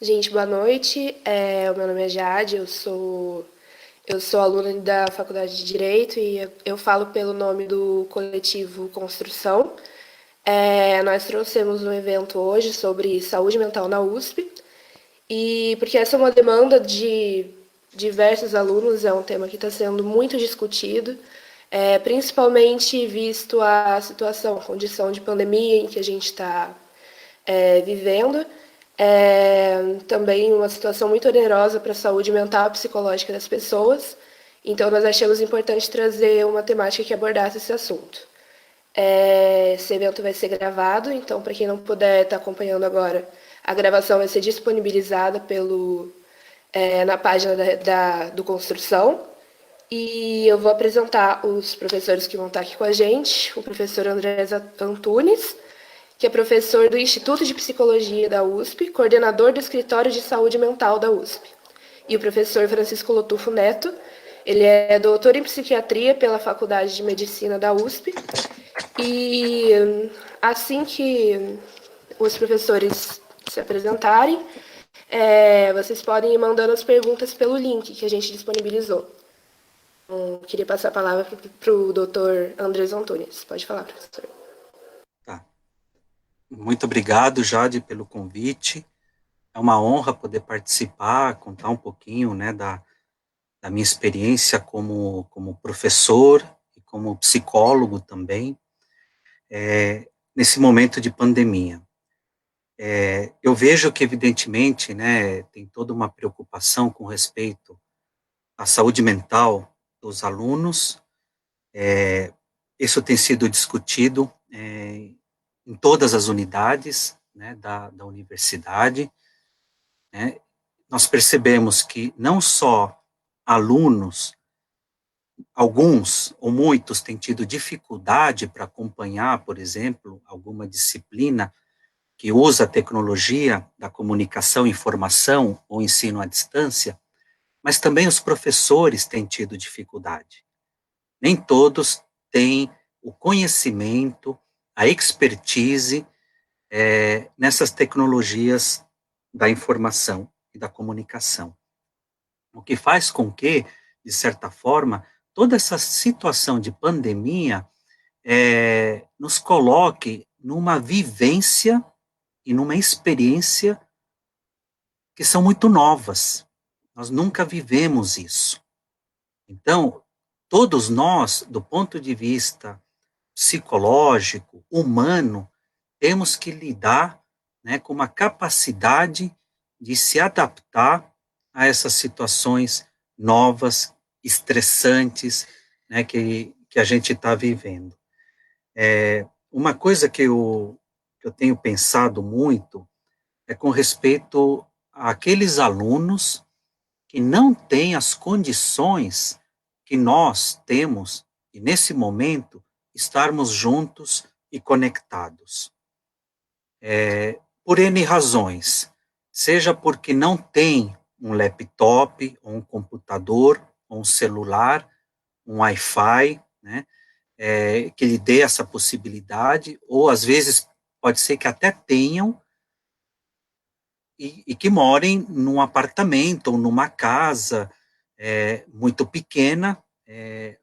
Gente, boa noite. O meu nome é Jade, eu sou aluna da Faculdade de Direito e eu falo pelo nome do coletivo Construção. Nós trouxemos um evento hoje sobre saúde mental na USP, e porque essa é uma demanda de diversos alunos, é um tema que está sendo muito discutido, principalmente visto a situação, a condição de pandemia em que a gente está vivendo. Também uma situação muito onerosa para a saúde mental e psicológica das pessoas. Então, nós achamos importante trazer uma temática que abordasse esse assunto. Esse evento vai ser gravado, então, para quem não puder estar acompanhando agora, a gravação vai ser disponibilizada na página do Construção. E eu vou apresentar os professores que vão estar aqui com a gente. O professor André Antunes, que é professor do Instituto de Psicologia da USP, coordenador do Escritório de Saúde Mental da USP. E o professor Francisco Lotufo Neto, ele é doutor em psiquiatria pela Faculdade de Medicina da USP. E assim que os professores se apresentarem, vocês podem ir mandando as perguntas pelo link que a gente disponibilizou. Queria passar a palavra para o doutor Andrés Antunes. Pode falar, professor. Tá. Muito obrigado, Jade, pelo convite. É uma honra poder participar, contar um pouquinho, né, da minha experiência como professor e como psicólogo também, nesse momento de pandemia. Eu vejo que, evidentemente, né, tem toda uma preocupação com respeito à saúde mental dos alunos. Isso tem sido discutido em todas as unidades, né, da universidade, né. Nós percebemos que não só alunos, alguns ou muitos têm tido dificuldade para acompanhar, por exemplo, alguma disciplina que usa a tecnologia da comunicação, informação ou ensino à distância, mas também os professores têm tido dificuldade. Nem todos têm o conhecimento, a expertise nessas tecnologias da informação e da comunicação. O que faz com que, de certa forma, toda essa situação de pandemia nos coloque numa vivência e numa experiência que são muito novas. Nós nunca vivemos isso. Então, todos nós, do ponto de vista psicológico, humano, temos que lidar, né, com uma capacidade de se adaptar a essas situações novas, estressantes, né, que a gente está vivendo. Uma coisa que eu tenho pensado muito é com respeito àqueles alunos que não têm as condições que nós temos, e nesse momento, estarmos juntos e conectados. Por N razões, seja porque não tem um laptop, ou um computador, ou um celular, um Wi-Fi, né, que lhe dê essa possibilidade, ou às vezes pode ser que até tenham, e que morem num apartamento ou numa casa muito pequena,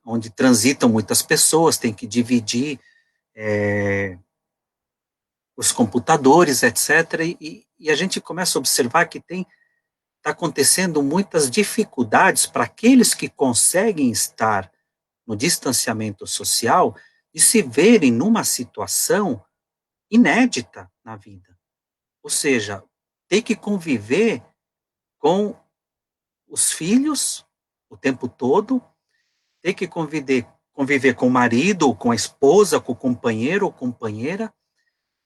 onde transitam muitas pessoas, tem que dividir os computadores, etc. E a gente começa a observar que está acontecendo muitas dificuldades para aqueles que conseguem estar no distanciamento social e se verem numa situação inédita na vida. Ou seja, ter que conviver com os filhos o tempo todo, ter que conviver com o marido, ou com a esposa, com o companheiro ou companheira.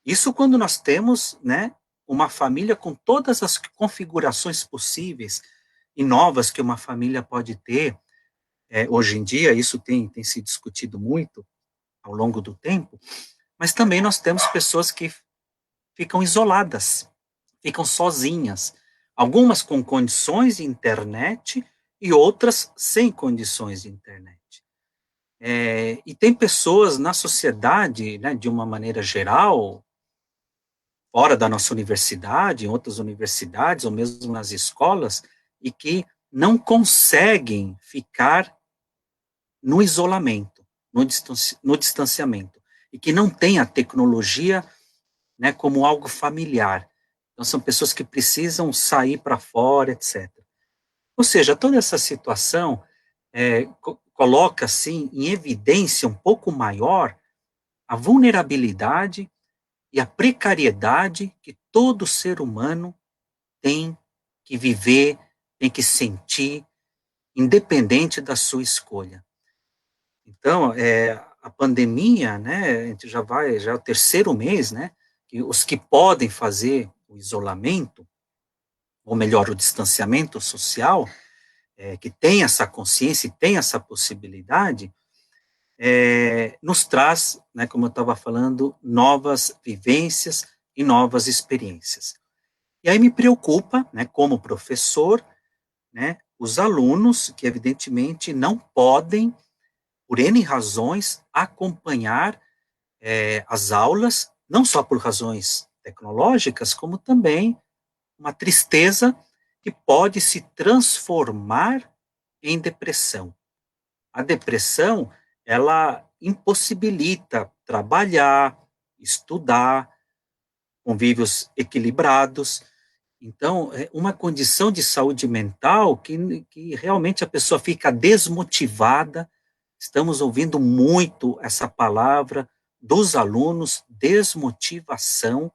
Isso quando nós temos, né, uma família com todas as configurações possíveis e novas que uma família pode ter. Hoje em dia, isso tem se discutido muito ao longo do tempo, mas também nós temos pessoas que ficam isoladas, ficam sozinhas, algumas com condições de internet e outras sem condições de internet. E tem pessoas na sociedade, né, de uma maneira geral, fora da nossa universidade, em outras universidades, ou mesmo nas escolas, e que não conseguem ficar no isolamento, no distanciamento, e que não têm a tecnologia, né, como algo familiar. Então, são pessoas que precisam sair para fora, etc. Ou seja, toda essa situação coloca, assim, em evidência um pouco maior a vulnerabilidade e a precariedade que todo ser humano tem que viver, tem que sentir, independente da sua escolha. Então, a pandemia, né, a gente já é o terceiro mês, né, que os que podem fazer o isolamento, ou melhor, o distanciamento social, que tem essa consciência e tem essa possibilidade, nos traz, né, como eu estava falando, novas vivências e novas experiências. E aí me preocupa, né, como professor, né, os alunos que evidentemente não podem, por N razões, acompanhar as aulas, não só por razões tecnológicas, como também uma tristeza que pode se transformar em depressão. A depressão, ela impossibilita trabalhar, estudar, convívios equilibrados. Então, é uma condição de saúde mental que realmente a pessoa fica desmotivada. Estamos ouvindo muito essa palavra dos alunos, desmotivação,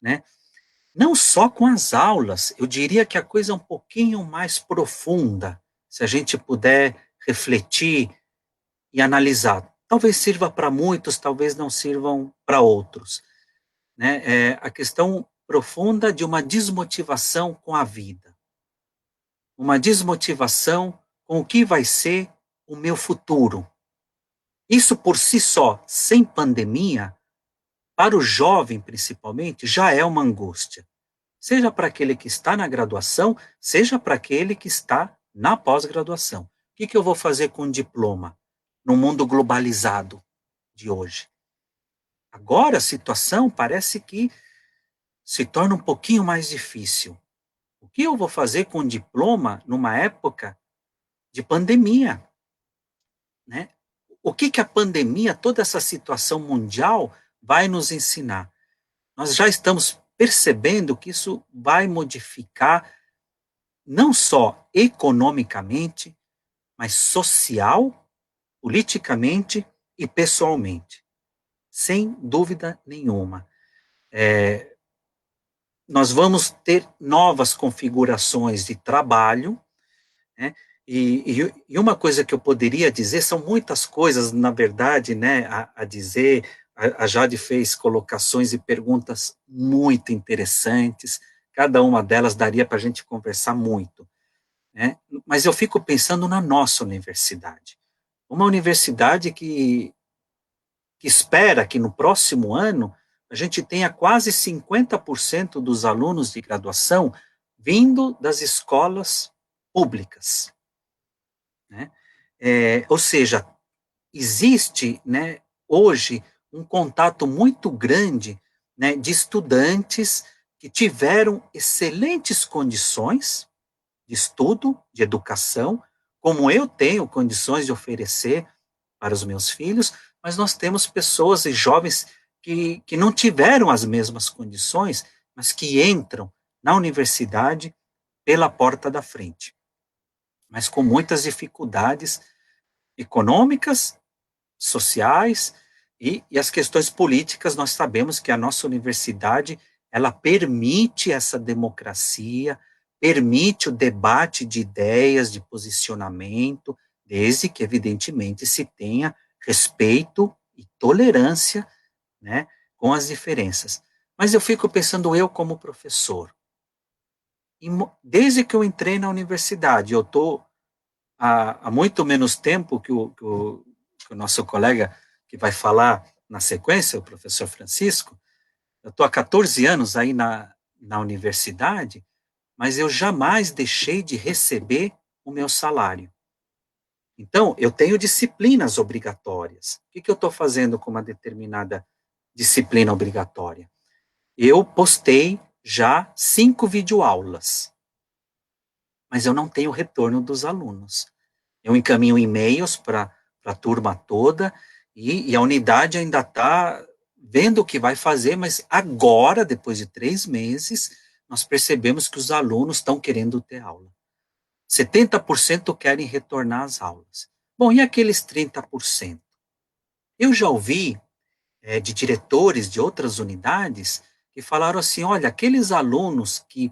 né? Não só com as aulas, eu diria que a coisa é um pouquinho mais profunda, se a gente puder refletir e analisar. Talvez sirva para muitos, talvez não sirvam para outros, né? É a questão profunda de uma desmotivação com a vida, uma desmotivação com o que vai ser o meu futuro. Isso por si só, sem pandemia, para o jovem principalmente, já é uma angústia. Seja para aquele que está na graduação, seja para aquele que está na pós-graduação. O que eu vou fazer com o diploma no mundo globalizado de hoje? Agora a situação parece que se torna um pouquinho mais difícil. O que eu vou fazer com o diploma numa época de pandemia, né? O que a pandemia, toda essa situação mundial vai nos ensinar? Nós já estamos percebendo que isso vai modificar não só economicamente, mas social, politicamente e pessoalmente, sem dúvida nenhuma. Nós vamos ter novas configurações de trabalho, né? E uma coisa que eu poderia dizer, são muitas coisas, na verdade, né, a dizer, a Jade fez colocações e perguntas muito interessantes, cada uma delas daria para a gente conversar muito, né? Mas eu fico pensando na nossa universidade, uma universidade que espera que no próximo ano a gente tenha quase 50% dos alunos de graduação vindo das escolas públicas, né? Ou seja, existe, né, hoje um contato muito grande, né, de estudantes que tiveram excelentes condições de estudo, de educação, como eu tenho condições de oferecer para os meus filhos, mas nós temos pessoas e jovens que não tiveram as mesmas condições, mas que entram na universidade pela porta da frente, mas com muitas dificuldades econômicas, sociais e as questões políticas. Nós sabemos que a nossa universidade, ela permite essa democracia, permite o debate de ideias, de posicionamento, desde que, evidentemente, se tenha respeito e tolerância, né, com as diferenças. Mas eu fico pensando, eu como professor, desde que eu entrei na universidade, eu estou há muito menos tempo que o nosso colega que vai falar na sequência, o professor Francisco, eu estou há 14 anos aí na universidade, mas eu jamais deixei de receber o meu salário. Então, eu tenho disciplinas obrigatórias. O que eu estou fazendo com uma determinada disciplina obrigatória? Eu postei já 5 videoaulas, mas eu não tenho retorno dos alunos. Eu encaminho e-mails para a turma toda e a unidade ainda está vendo o que vai fazer, mas agora, depois de 3 meses, nós percebemos que os alunos estão querendo ter aula. 70% querem retornar às aulas. Bom, e aqueles 30%? Eu já ouvi de diretores de outras unidades que falaram assim: olha, aqueles alunos que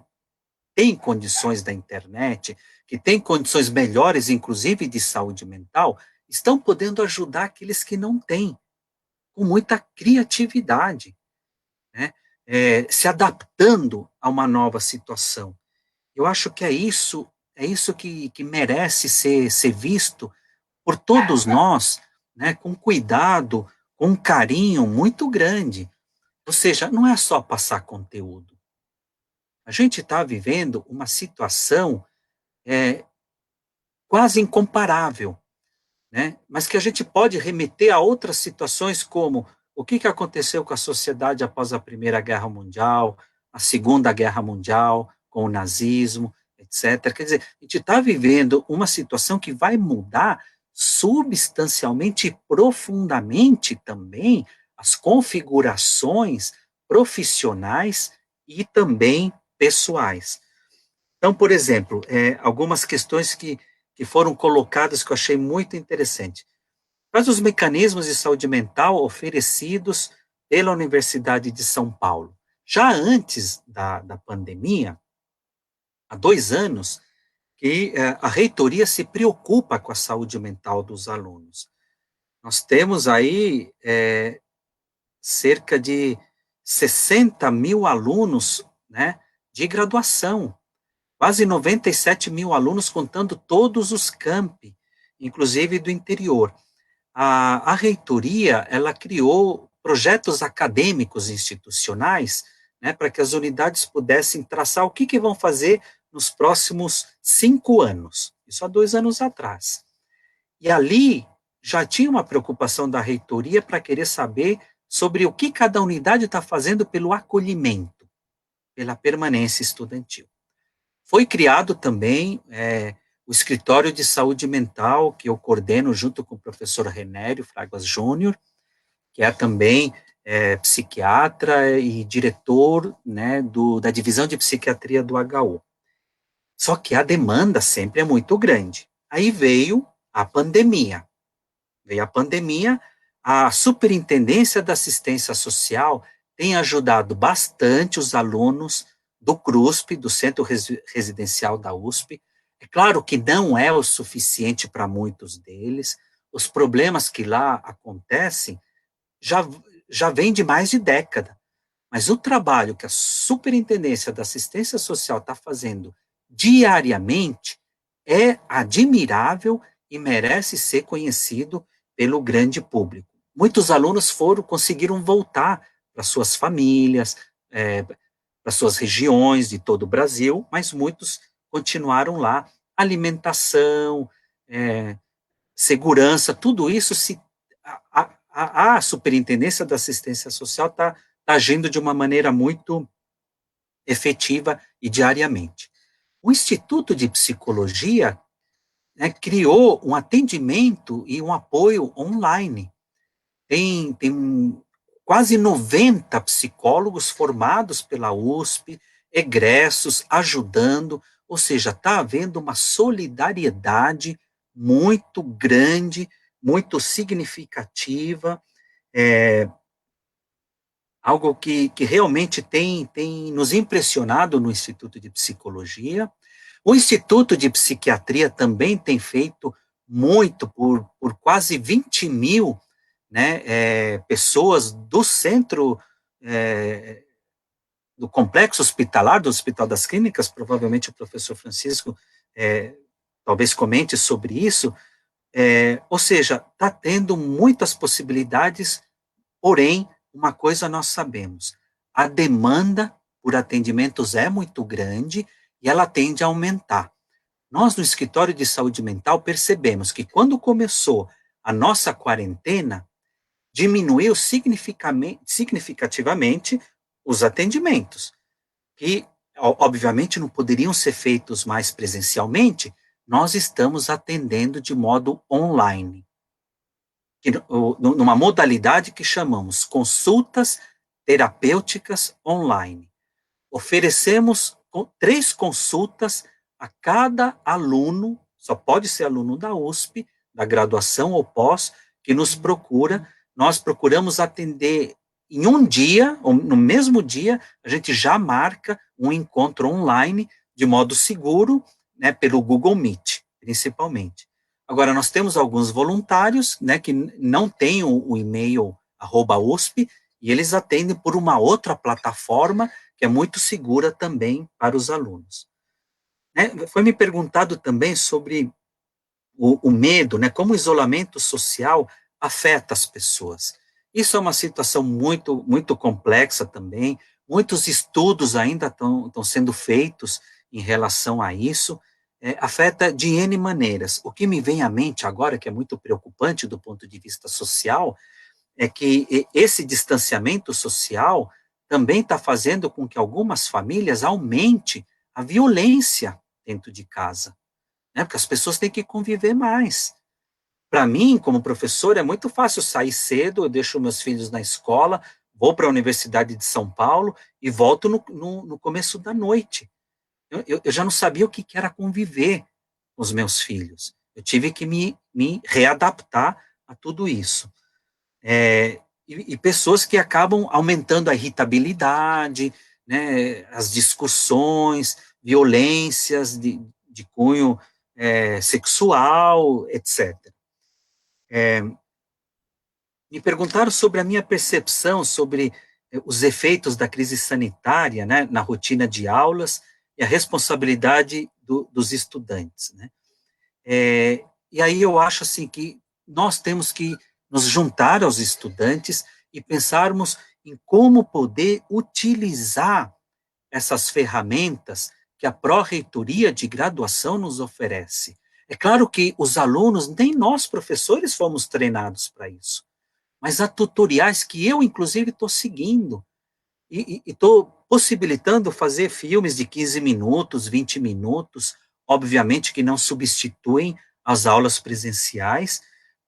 têm condições da internet, que têm condições melhores, inclusive de saúde mental, estão podendo ajudar aqueles que não têm, com muita criatividade, né? Se adaptando a uma nova situação. Eu acho que é isso que merece ser visto por todos nós, né, com cuidado, com um carinho muito grande. Ou seja, não é só passar conteúdo. A gente está vivendo uma situação é, quase incomparável, né? Mas que a gente pode remeter a outras situações como o que aconteceu com a sociedade após a Primeira Guerra Mundial, a Segunda Guerra Mundial, com o nazismo, etc. Quer dizer, a gente está vivendo uma situação que vai mudar substancialmente e profundamente também as configurações profissionais e também pessoais. Então, por exemplo, algumas questões que foram colocadas que eu achei muito interessante. Quais os mecanismos de saúde mental oferecidos pela Universidade de São Paulo? Já antes da pandemia, há 2 anos, que a reitoria se preocupa com a saúde mental dos alunos. Nós temos aí cerca de 60 mil alunos, né, de graduação, quase 97 mil alunos, contando todos os campi, inclusive do interior. A reitoria, ela criou projetos acadêmicos institucionais, né, para que as unidades pudessem traçar o que vão fazer nos próximos 5 anos, isso há 2 anos atrás. E ali já tinha uma preocupação da reitoria para querer saber sobre o que cada unidade está fazendo pelo acolhimento, pela permanência estudantil. Foi criado também o Escritório de Saúde Mental, que eu coordeno junto com o professor Renério Fraguas Júnior, que é também psiquiatra e diretor, né, da divisão de psiquiatria do HU. Só que a demanda sempre é muito grande. Aí veio a pandemia. A Superintendência da Assistência Social tem ajudado bastante os alunos do CRUSP, do Centro Residencial da USP. É claro que não é o suficiente para muitos deles. Os problemas que lá acontecem já, já vêm de mais de década. Mas o trabalho que a Superintendência da Assistência Social está fazendo diariamente é admirável e merece ser conhecido pelo grande público. Muitos alunos conseguiram voltar para suas famílias, para suas regiões de todo o Brasil, mas muitos continuaram lá. Alimentação, segurança, tudo isso a Superintendência da Assistência Social está agindo de uma maneira muito efetiva e diariamente. O Instituto de Psicologia, né, criou um atendimento e um apoio online. Tem quase 90 psicólogos formados pela USP, egressos, ajudando, ou seja, está havendo uma solidariedade muito grande, muito significativa, algo que realmente tem nos impressionado no Instituto de Psicologia. O Instituto de Psiquiatria também tem feito muito por quase 20 mil, né, pessoas do centro, do complexo hospitalar, do Hospital das Clínicas, provavelmente o professor Francisco talvez comente sobre isso, ou seja, está tendo muitas possibilidades, porém, uma coisa nós sabemos, a demanda por atendimentos é muito grande e ela tende a aumentar. Nós, no escritório de saúde mental, percebemos que quando começou a nossa quarentena, diminuiu significativamente os atendimentos, que, obviamente, não poderiam ser feitos mais presencialmente, nós estamos atendendo de modo online, numa modalidade que chamamos consultas terapêuticas online. Oferecemos 3 consultas a cada aluno, só pode ser aluno da USP, da graduação ou pós, que nos procura. Nós procuramos atender em um dia, ou no mesmo dia, a gente já marca um encontro online, de modo seguro, né, pelo Google Meet, principalmente. Agora, nós temos alguns voluntários, né, que não têm o e-mail @USP, e eles atendem por uma outra plataforma, que é muito segura também para os alunos. Né? Foi me perguntado também sobre o medo, né, como o isolamento social afeta as pessoas. Isso é uma situação muito, muito complexa também, muitos estudos ainda estão sendo feitos em relação a isso, afeta de N maneiras. O que me vem à mente agora, que é muito preocupante do ponto de vista social, é que esse distanciamento social também está fazendo com que algumas famílias aumente a violência dentro de casa, né? Porque as pessoas têm que conviver mais. Para mim, como professor, é muito fácil sair cedo, eu deixo meus filhos na escola, vou para a Universidade de São Paulo e volto no começo da noite. Eu já não sabia o que era conviver com os meus filhos. Eu tive que me readaptar a tudo isso. E pessoas que acabam aumentando a irritabilidade, né, as discussões, violências de cunho sexual, etc. Me perguntaram sobre a minha percepção sobre os efeitos da crise sanitária, né, na rotina de aulas e a responsabilidade dos estudantes, né? E aí eu acho assim que nós temos que nos juntar aos estudantes e pensarmos em como poder utilizar essas ferramentas que a pró-reitoria de graduação nos oferece. É claro que os alunos, nem nós professores fomos treinados para isso, mas há tutoriais que eu, inclusive, estou seguindo e estou possibilitando fazer filmes de 15 minutos, 20 minutos, obviamente que não substituem as aulas presenciais,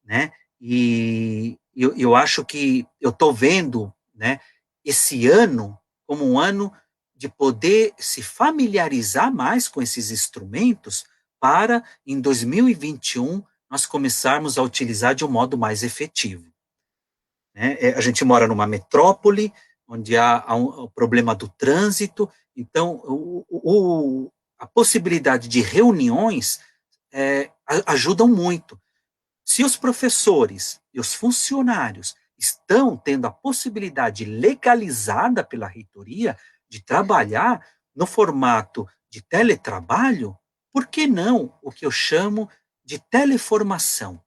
né? E eu acho que eu estou vendo, né, esse ano como um ano de poder se familiarizar mais com esses instrumentos para, em 2021, nós começarmos a utilizar de um modo mais efetivo. Né? A gente mora numa metrópole, onde há o problema do trânsito, então a possibilidade de reuniões ajudam muito. Se os professores e os funcionários estão tendo a possibilidade legalizada pela reitoria de trabalhar no formato de teletrabalho, por que não o que eu chamo de teleformação?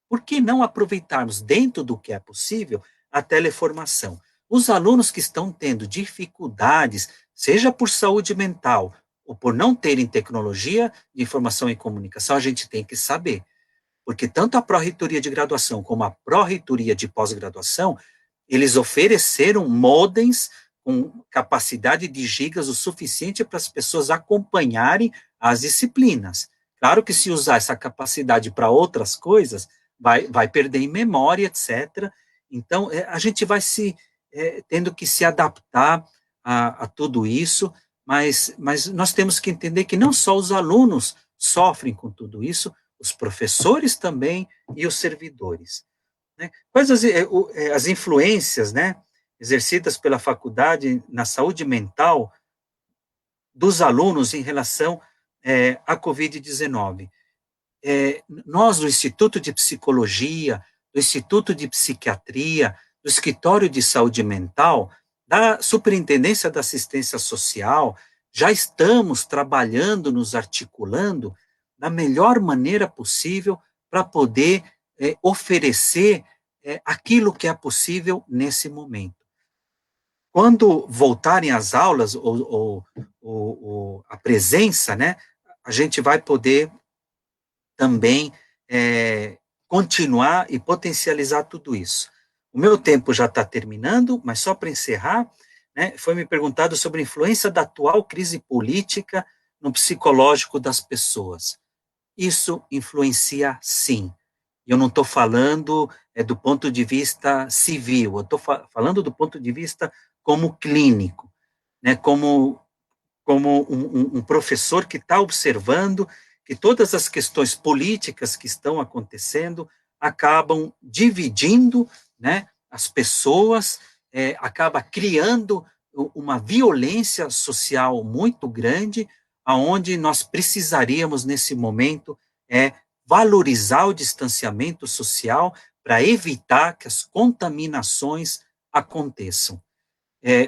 Por que não aproveitarmos, dentro do que é possível, a teleformação? Os alunos que estão tendo dificuldades, seja por saúde mental ou por não terem tecnologia de informação e comunicação, a gente tem que saber. Porque tanto a pró-reitoria de graduação como a pró-reitoria de pós-graduação, eles ofereceram modems com capacidade de gigas o suficiente para as pessoas acompanharem as disciplinas. Claro que se usar essa capacidade para outras coisas, vai perder em memória, etc. Então, a gente vai tendo que se adaptar a tudo isso, mas nós temos que entender que não só os alunos sofrem com tudo isso, os professores também e os servidores. Né? Quais as influências, né, exercidas pela faculdade na saúde mental dos alunos em relação à Covid-19? Nós, do Instituto de Psicologia, do Instituto de Psiquiatria, do Escritório de Saúde Mental, da Superintendência da Assistência Social, já estamos trabalhando, nos articulando da melhor maneira possível para poder oferecer aquilo que é possível nesse momento. Quando voltarem as aulas, ou a presença, né, a gente vai poder também continuar e potencializar tudo isso. O meu tempo já está terminando, mas só para encerrar, né, foi me perguntado sobre a influência da atual crise política no psicológico das pessoas. Isso influencia, sim. Eu não estou falando do ponto de vista civil, eu estou falando do ponto de vista como clínico, né, como um professor que está observando que todas as questões políticas que estão acontecendo acabam dividindo, né, as pessoas, acaba criando uma violência social muito grande, aonde nós precisaríamos, nesse momento, valorizar o distanciamento social para evitar que as contaminações aconteçam.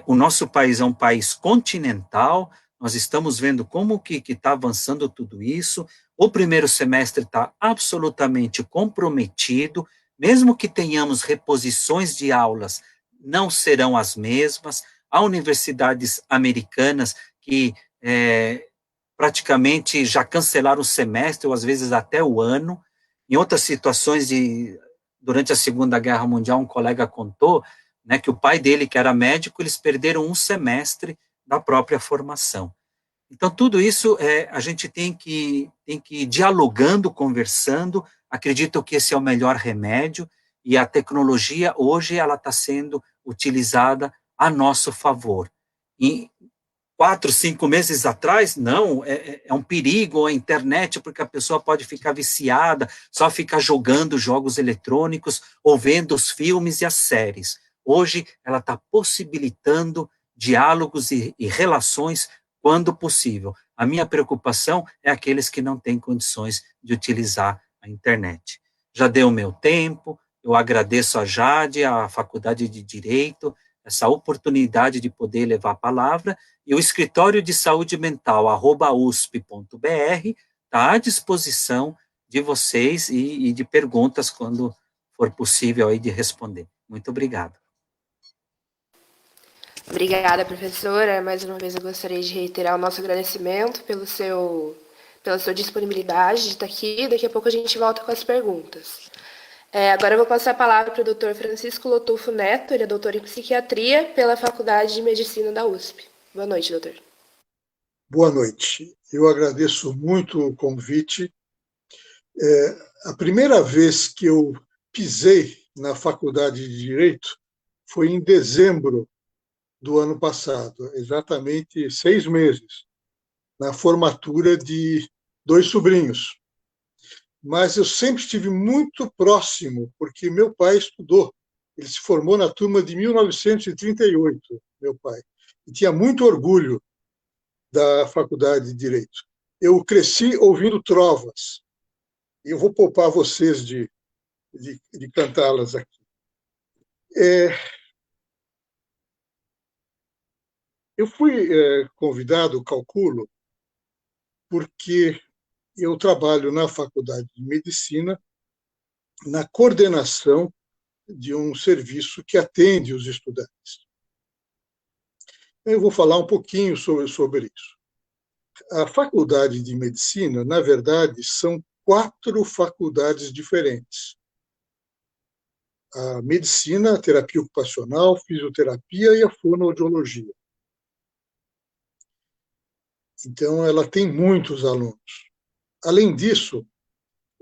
O nosso país é um país continental, nós estamos vendo como que está avançando tudo isso, o primeiro semestre está absolutamente comprometido, mesmo que tenhamos reposições de aulas, não serão as mesmas, há universidades americanas que praticamente já cancelaram o semestre, ou às vezes até o ano, em outras situações durante a Segunda Guerra Mundial, um colega contou, né, que o pai dele, que era médico, eles perderam um semestre da própria formação. Então, tudo isso a gente tem que ir dialogando, conversando. Acredito que esse é o melhor remédio, e a tecnologia, hoje, ela está sendo utilizada a nosso favor. E 4, 5 meses atrás, não, é um perigo a internet, porque a pessoa pode ficar viciada, só ficar jogando jogos eletrônicos ou vendo os filmes e as séries. Hoje, ela está possibilitando diálogos e relações quando possível. A minha preocupação é aqueles que não têm condições de utilizar a internet. Já deu o meu tempo, eu agradeço a Jade, a Faculdade de Direito, essa oportunidade de poder levar a palavra, e o Escritório de Saúde Mental, @usp.br, está à disposição de vocês e de perguntas quando for possível aí de responder. Muito obrigado. Obrigada, professora. Mais uma vez eu gostaria de reiterar o nosso agradecimento pela sua disponibilidade de estar aqui. Daqui a pouco a gente volta com as perguntas. Agora eu vou passar a palavra para o Dr. Francisco Lotufo Neto, ele é doutor em psiquiatria pela Faculdade de Medicina da USP. Boa noite, doutor. Boa noite. Eu agradeço muito o convite. A primeira vez que eu pisei na Faculdade de Direito foi em dezembro do ano passado, exatamente 6 meses, na formatura de 2 sobrinhos. Mas eu sempre estive muito próximo, porque meu pai estudou. Ele se formou na turma de 1938, meu pai, e tinha muito orgulho da Faculdade de Direito. Eu cresci ouvindo trovas, e eu vou poupar vocês de cantá-las aqui. Eu fui convidado, calculo, porque eu trabalho na Faculdade de Medicina, na coordenação de um serviço que atende os estudantes. Eu vou falar um pouquinho sobre isso. A Faculdade de Medicina, na verdade, são 4 faculdades diferentes. A medicina, a terapia ocupacional, fisioterapia e a fonoaudiologia. Então, ela tem muitos alunos. Além disso,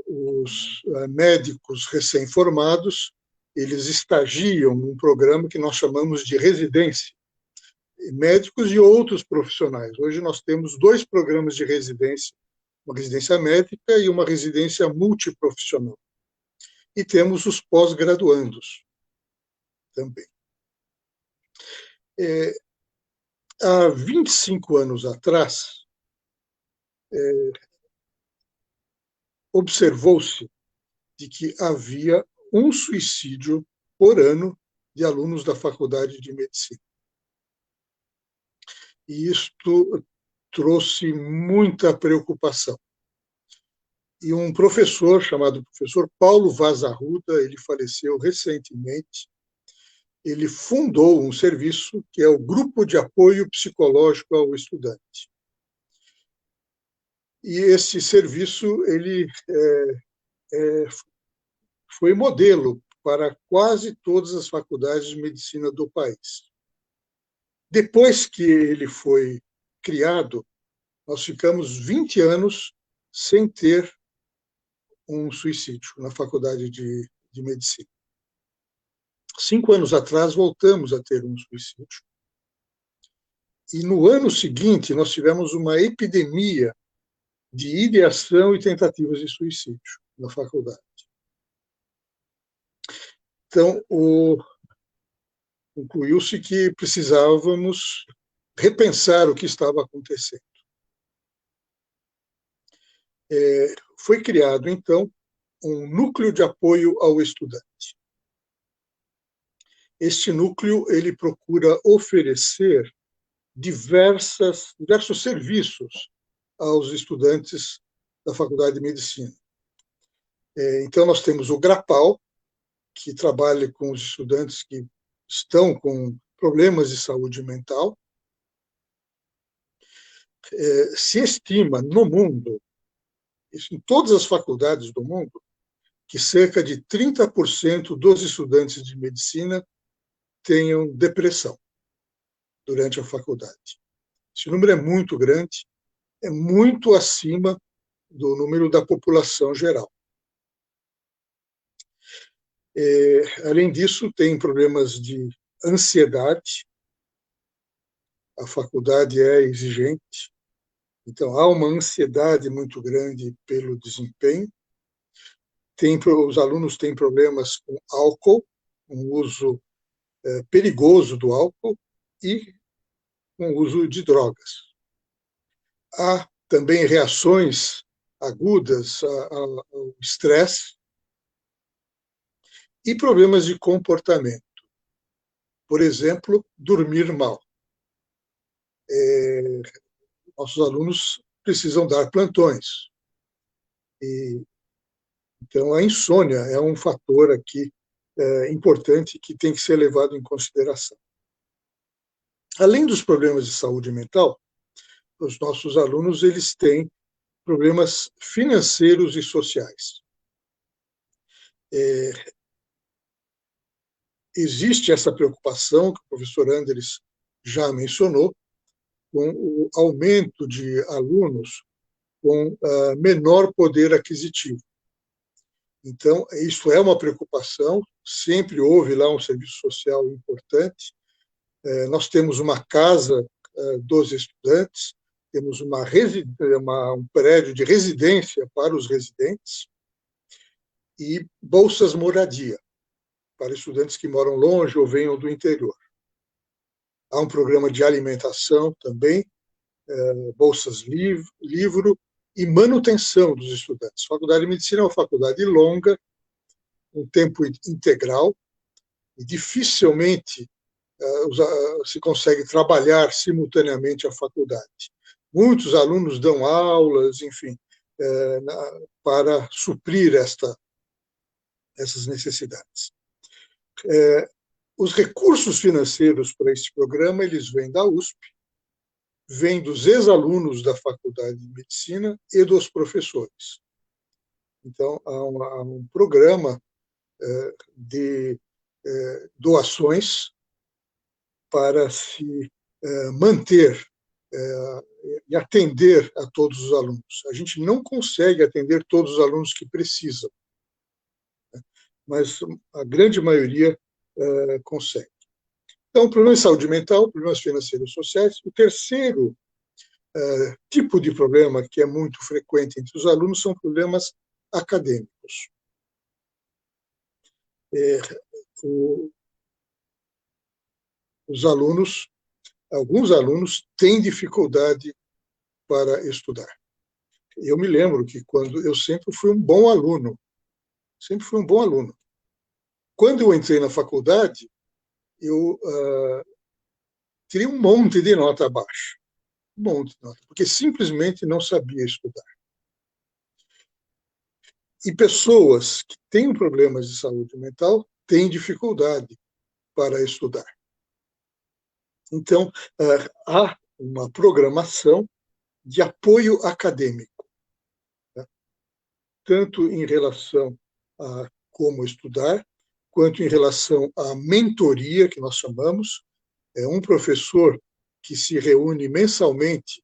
os médicos recém-formados, eles estagiam num programa que nós chamamos de residência, médicos e outros profissionais. Hoje nós temos 2 programas de residência, uma residência médica e uma residência multiprofissional. E temos os pós-graduandos também. Há 25 anos atrás, observou-se de que havia um suicídio por ano de alunos da Faculdade de Medicina. E isto trouxe muita preocupação. E um professor chamado professor Paulo Vaz Arruda, ele faleceu recentemente, ele fundou um serviço que é o Grupo de Apoio Psicológico ao Estudante. E esse serviço ele foi modelo para quase todas as faculdades de medicina do país. Depois que ele foi criado, nós ficamos 20 anos sem ter um suicídio na faculdade de medicina. 5 anos atrás, voltamos a ter um suicídio. E no ano seguinte, nós tivemos uma epidemia de ideação e tentativas de suicídio na faculdade. Então, concluiu-se que precisávamos repensar o que estava acontecendo. Foi criado, então, um núcleo de apoio ao estudante. Este núcleo ele procura oferecer diversos serviços aos estudantes da Faculdade de Medicina. Então, nós temos o GRAPAL, que trabalha com os estudantes que estão com problemas de saúde mental. Se estima no mundo, em todas as faculdades do mundo, que cerca de 30% dos estudantes de medicina tenham depressão durante a faculdade. Esse número é muito grande, é muito acima do número da população geral. Além disso, tem problemas de ansiedade. A faculdade é exigente, então há uma ansiedade muito grande pelo desempenho. Os alunos têm problemas com álcool, um uso perigoso do álcool e com o uso de drogas. Há também reações agudas ao estresse e problemas de comportamento. Por exemplo, dormir mal. Nossos alunos precisam dar plantões. Então, a insônia é um fator aqui importante que tem que ser levado em consideração. Além dos problemas de saúde mental, os nossos alunos eles têm problemas financeiros e sociais. Existe essa preocupação que o professor Anderes já mencionou, com o aumento de alunos com menor poder aquisitivo. Então, isso é uma preocupação, sempre houve lá um serviço social importante. Nós temos uma casa dos estudantes, temos um prédio de residência para os residentes e bolsas moradia para estudantes que moram longe ou venham do interior. Há um programa de alimentação também, bolsas livro e manutenção dos estudantes. A Faculdade de Medicina é uma faculdade longa, um tempo integral, e dificilmente se consegue trabalhar simultaneamente a faculdade. Muitos alunos dão aulas, enfim, para suprir essas necessidades. Os recursos financeiros para esse programa eles vêm da USP, vêm dos ex-alunos da Faculdade de Medicina e dos professores. Então, há um programa de doações para se manter e atender a todos os alunos. A gente não consegue atender todos os alunos que precisam, mas a grande maioria consegue. Então, problemas de saúde mental, problemas financeiros e sociais. O terceiro tipo de problema que é muito frequente entre os alunos são problemas acadêmicos. Alguns alunos têm dificuldade para estudar. Eu me lembro que quando eu sempre fui um bom aluno, Quando eu entrei na faculdade, eu tirei um monte de nota baixa, porque simplesmente não sabia estudar. E pessoas que têm problemas de saúde mental têm dificuldade para estudar. Então, há uma programação de apoio acadêmico, né? Tanto em relação a como estudar, quanto em relação à mentoria, que nós chamamos. É um professor que se reúne mensalmente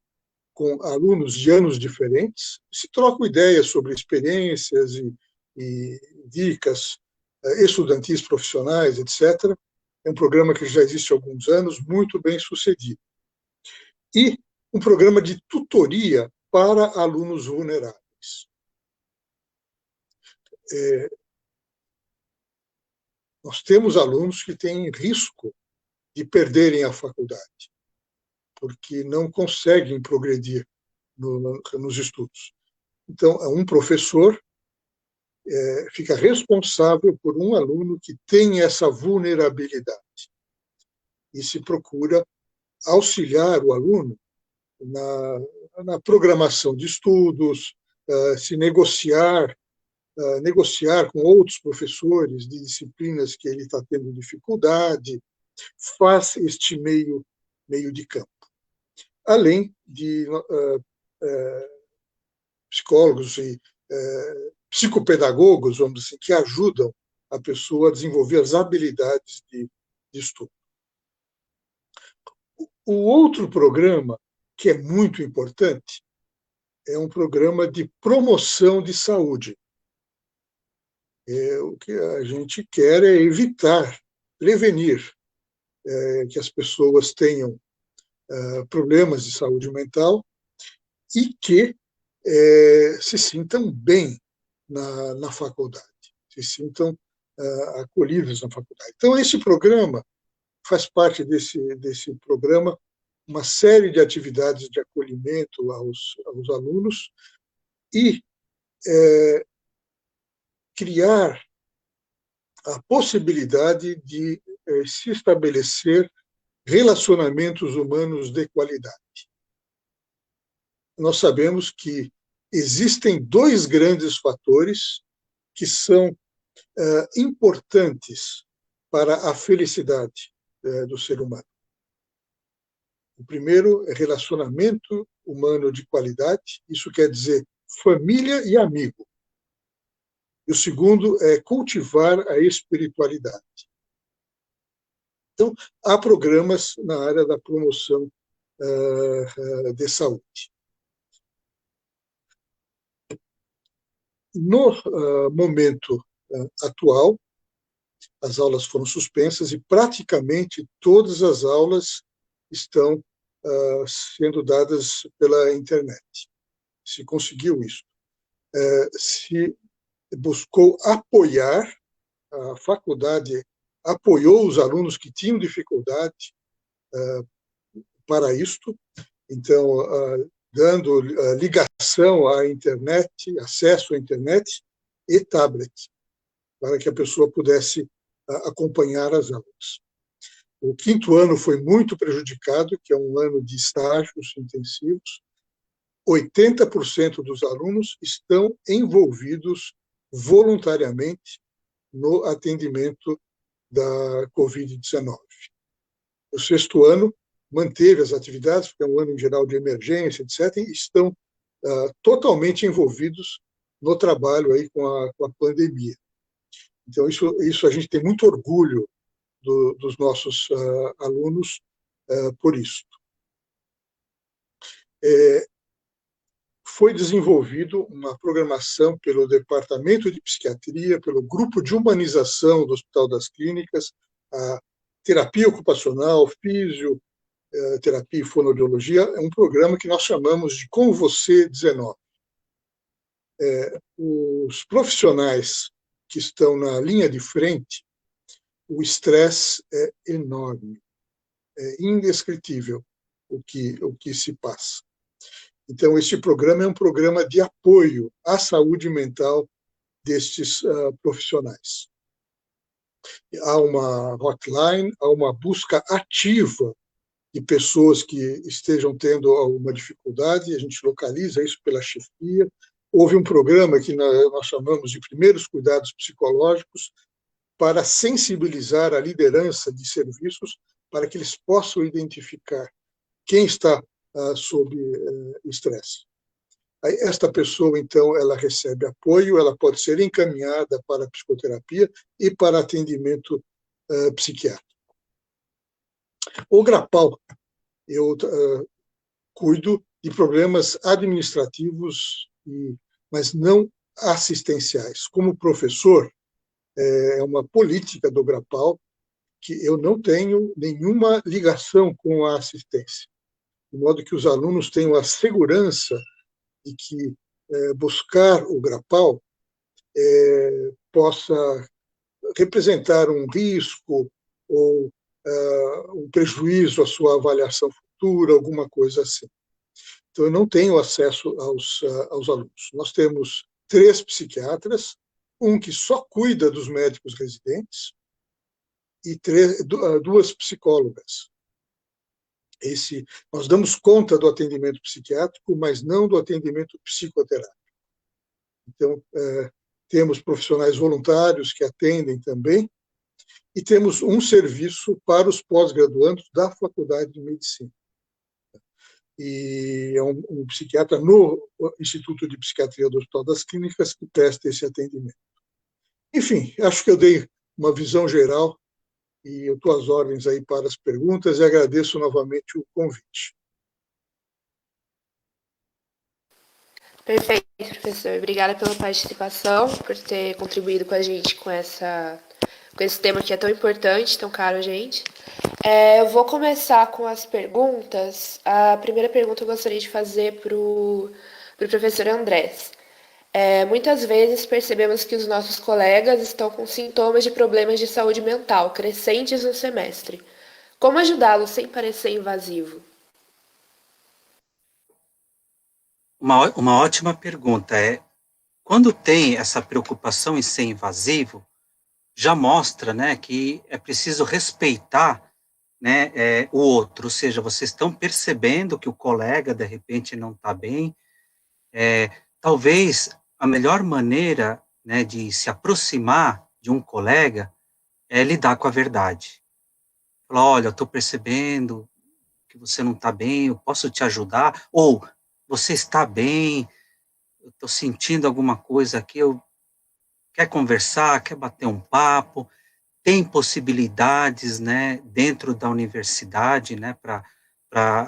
com alunos de anos diferentes, se trocam ideias sobre experiências e dicas estudantis, profissionais, etc. É um programa que já existe há alguns anos, muito bem sucedido. E um programa de tutoria para alunos vulneráveis. Nós temos alunos que têm risco de perderem a faculdade, porque não conseguem progredir nos estudos. Então, um professor fica responsável por um aluno que tem essa vulnerabilidade e se procura auxiliar o aluno na programação de estudos, se negociar com outros professores de disciplinas que ele está tendo dificuldade, faz este meio de campo. Além de psicólogos e psicopedagogos, vamos dizer, que ajudam a pessoa a desenvolver as habilidades de estudo. O outro programa, que é muito importante, é um programa de promoção de saúde. O que a gente quer é evitar, prevenir que as pessoas tenham problemas de saúde mental e que se sintam bem na faculdade, se sintam acolhidos na faculdade. Então, esse programa faz parte desse programa uma série de atividades de acolhimento aos alunos e criar a possibilidade de se estabelecer relacionamentos humanos de qualidade. Nós sabemos que existem dois grandes fatores que são importantes para a felicidade do ser humano. O primeiro é relacionamento humano de qualidade, isso quer dizer família e amigo. E o segundo é cultivar a espiritualidade. Então, há programas na área da promoção de saúde. No momento atual, as aulas foram suspensas e praticamente todas as aulas estão sendo dadas pela internet. Se conseguiu isso. Se buscou apoiar, a faculdade apoiou os alunos que tinham dificuldade para isto, então, dando ligação à internet, acesso à internet e tablet, para que a pessoa pudesse acompanhar as aulas. O quinto ano foi muito prejudicado, que é um ano de estágios intensivos. 80% dos alunos estão envolvidos voluntariamente no atendimento da Covid-19. O sexto ano manteve as atividades, porque é um ano em geral de emergência, etc., e estão totalmente envolvidos no trabalho aí com a pandemia. Então, isso a gente tem muito orgulho dos nossos alunos por isso. Foi desenvolvido uma programação pelo Departamento de Psiquiatria, pelo Grupo de Humanização do Hospital das Clínicas, a terapia ocupacional, fisioterapia e fonoaudiologia, é um programa que nós chamamos de Com Você 19. Os profissionais que estão na linha de frente, o estresse é enorme, é indescritível o que se passa. Então, este programa é um programa de apoio à saúde mental destes profissionais. Há uma hotline, há uma busca ativa de pessoas que estejam tendo alguma dificuldade, a gente localiza isso pela chefia. Houve um programa que nós chamamos de primeiros cuidados psicológicos para sensibilizar a liderança de serviços para que eles possam identificar quem está sob estresse. esta pessoa, então, ela recebe apoio, ela pode ser encaminhada para psicoterapia e para atendimento psiquiátrico. O GRAPAL, eu cuido de problemas administrativos, mas não assistenciais. Como professor, é uma política do GRAPAL que eu não tenho nenhuma ligação com a assistência, de modo que os alunos tenham a segurança de que buscar o GRAPAL possa representar um risco ou um prejuízo à sua avaliação futura, alguma coisa assim. Então, eu não tenho acesso aos alunos. Nós temos 3 psiquiatras, um que só cuida dos médicos residentes e 2 psicólogas. Nós damos conta do atendimento psiquiátrico, mas não do atendimento psicoterápico. Então, temos profissionais voluntários que atendem também, e temos um serviço para os pós-graduandos da Faculdade de Medicina. E é um psiquiatra no Instituto de Psiquiatria do Hospital das Clínicas que presta esse atendimento. Enfim, acho que eu dei uma visão geral e eu estou às ordens aí para as perguntas e agradeço novamente o convite. Perfeito, professor. Obrigada pela participação, por ter contribuído com a gente com esse tema que é tão importante, tão caro a gente. Eu vou começar com as perguntas. A primeira pergunta eu gostaria de fazer para o professor Andrés. Muitas vezes percebemos que os nossos colegas estão com sintomas de problemas de saúde mental crescentes no semestre. Como ajudá-los sem parecer invasivo? Uma ótima pergunta quando tem essa preocupação em ser invasivo, já mostra, né, que é preciso respeitar, né, o outro, ou seja, vocês estão percebendo que o colega, de repente, não está bem. Talvez a melhor maneira, né, de se aproximar de um colega é lidar com a verdade. Falar, olha, eu estou percebendo que você não está bem, eu posso te ajudar? Ou, você está bem, eu estou sentindo alguma coisa aqui, quer conversar, quer bater um papo? Tem possibilidades, né, dentro da universidade, né, para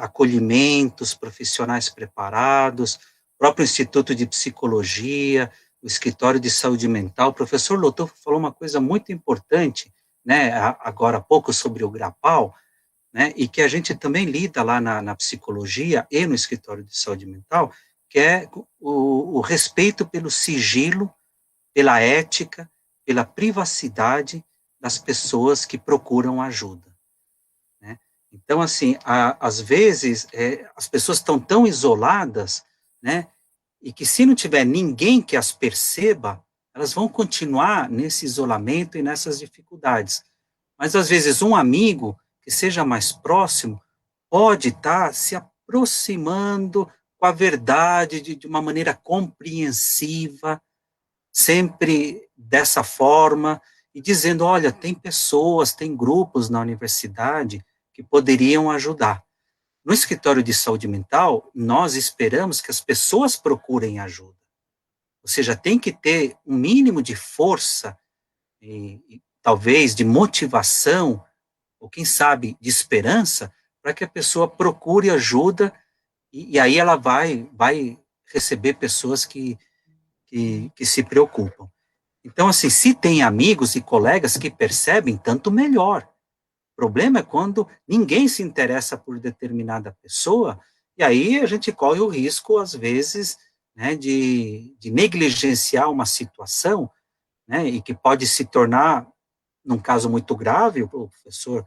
acolhimentos, profissionais preparados, o próprio Instituto de Psicologia, o Escritório de Saúde Mental. O professor Loto falou uma coisa muito importante, né, agora há pouco, sobre o GRAPAL, né, e que a gente também lida lá na psicologia e no Escritório de Saúde Mental, que é o respeito pelo sigilo, pela ética, pela privacidade das pessoas que procuram ajuda, né? Então, assim, às vezes, as pessoas estão tão isoladas, né, e que se não tiver ninguém que as perceba, elas vão continuar nesse isolamento e nessas dificuldades. Mas, às vezes, um amigo que seja mais próximo pode estar se aproximando com a verdade de uma maneira compreensiva, sempre dessa forma, e dizendo, olha, tem pessoas, tem grupos na universidade que poderiam ajudar. No escritório de saúde mental, nós esperamos que as pessoas procurem ajuda. Ou seja, tem que ter um mínimo de força, e talvez de motivação, ou quem sabe de esperança, para que a pessoa procure ajuda, e aí ela vai receber pessoas que se preocupam. Então, assim, se tem amigos e colegas que percebem, tanto melhor. O problema é quando ninguém se interessa por determinada pessoa, e aí a gente corre o risco, às vezes, né, de negligenciar uma situação, né, e que pode se tornar, num caso muito grave, o professor